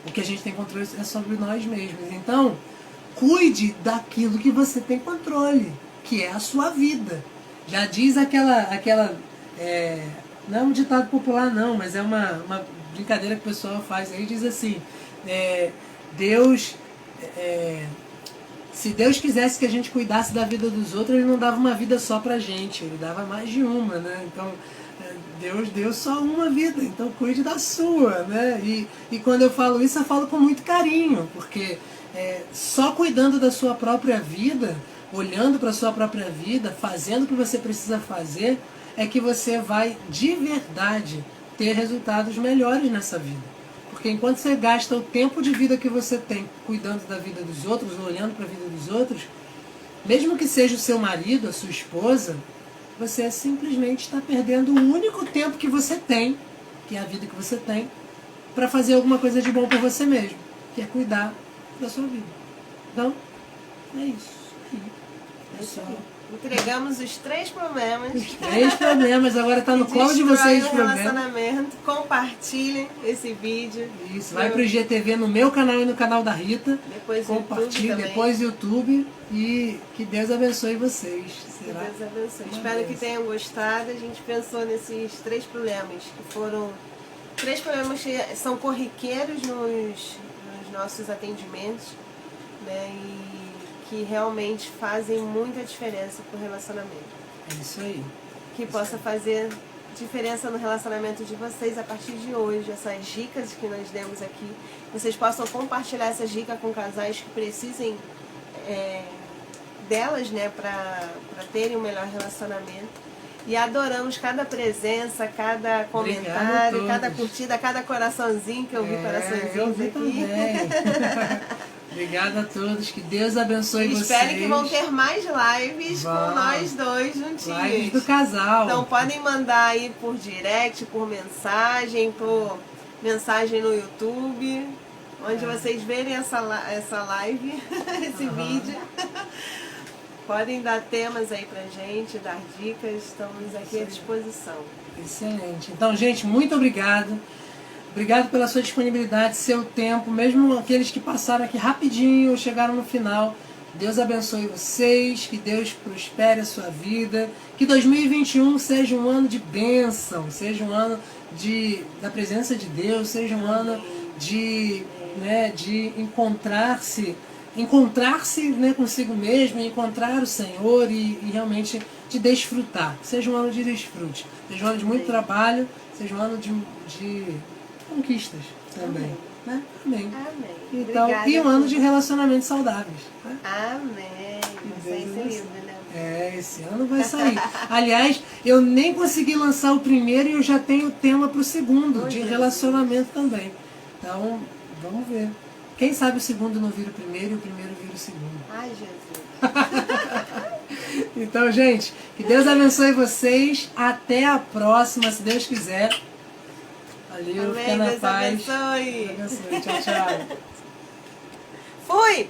O que a gente tem controle é sobre nós mesmos. Então, cuide daquilo que você tem controle, que é a sua vida. Já diz aquela não é um ditado popular não, mas é uma brincadeira que o pessoal faz aí, diz assim, se Deus quisesse que a gente cuidasse da vida dos outros, Ele não dava uma vida só pra gente, Ele dava mais de uma, né? Então, Deus deu só uma vida, então cuide da sua, né? E quando eu falo isso, eu falo com muito carinho, porque só cuidando da sua própria vida, olhando para a sua própria vida, fazendo o que você precisa fazer, é que você vai, de verdade, ter resultados melhores nessa vida. Porque enquanto você gasta o tempo de vida que você tem cuidando da vida dos outros, olhando para a vida dos outros, mesmo que seja o seu marido, a sua esposa, você simplesmente está perdendo o único tempo que você tem, que é a vida que você tem, para fazer alguma coisa de bom por você mesmo, que é cuidar da sua vida. Então, é isso. Pessoal, entregamos os 3 problemas. Os 3 problemas, agora está no colo de vocês os problemas. Relacionamento. Compartilhem esse vídeo. Isso, vai pro IGTV no meu canal e no canal da Rita. Depois compartilhe, depois YouTube. E que Deus abençoe vocês. Será? Que Deus abençoe. Espero que tenham gostado. A gente pensou nesses 3 problemas, que foram 3 problemas que são corriqueiros nos nossos atendimentos, né? E que realmente fazem muita diferença pro relacionamento. É isso aí. Que possa fazer diferença no relacionamento de vocês a partir de hoje. Essas dicas que nós demos aqui, vocês possam compartilhar essas dicas com casais que precisem delas, né, para terem um melhor relacionamento. E adoramos cada presença, cada comentário, cada curtida, cada coraçãozinho, que eu vi coraçõezinhos aqui. Obrigada a todos, que Deus abençoe vocês. Espero que vão ter mais lives com nós dois juntinhos. Lives do casal. Então podem mandar aí por direct, por mensagem no YouTube, onde vocês verem essa live, esse vídeo. Podem dar temas aí pra gente, dar dicas, estamos aqui à disposição. Excelente. Então, gente, muito obrigado. Obrigado pela sua disponibilidade, seu tempo, mesmo aqueles que passaram aqui rapidinho, chegaram no final. Deus abençoe vocês, que Deus prospere a sua vida, que 2021 seja um ano de bênção, seja um ano da presença de Deus, seja um ano de né, de encontrar-se né, consigo mesmo, encontrar o Senhor e realmente de desfrutar. Seja um ano de desfrute, seja um ano de muito trabalho, seja um ano de conquistas também. Né? Amém. Amém. Então, Obrigada, e um ano Deus. de relacionamentos saudáveis. Né? Amém. Vai sair esse livro, né? Esse ano vai sair. Aliás, eu nem consegui lançar o primeiro e eu já tenho o tema para o segundo, de relacionamento também. Então, vamos ver. Quem sabe o segundo não vira o primeiro e o primeiro vira o segundo. Ai, Jesus. Então, gente, que Deus abençoe vocês. Até a próxima, se Deus quiser. Valeu, Amém, fica na Deus paz. abençoe. Deus abençoe. Tchau, tchau. Fui!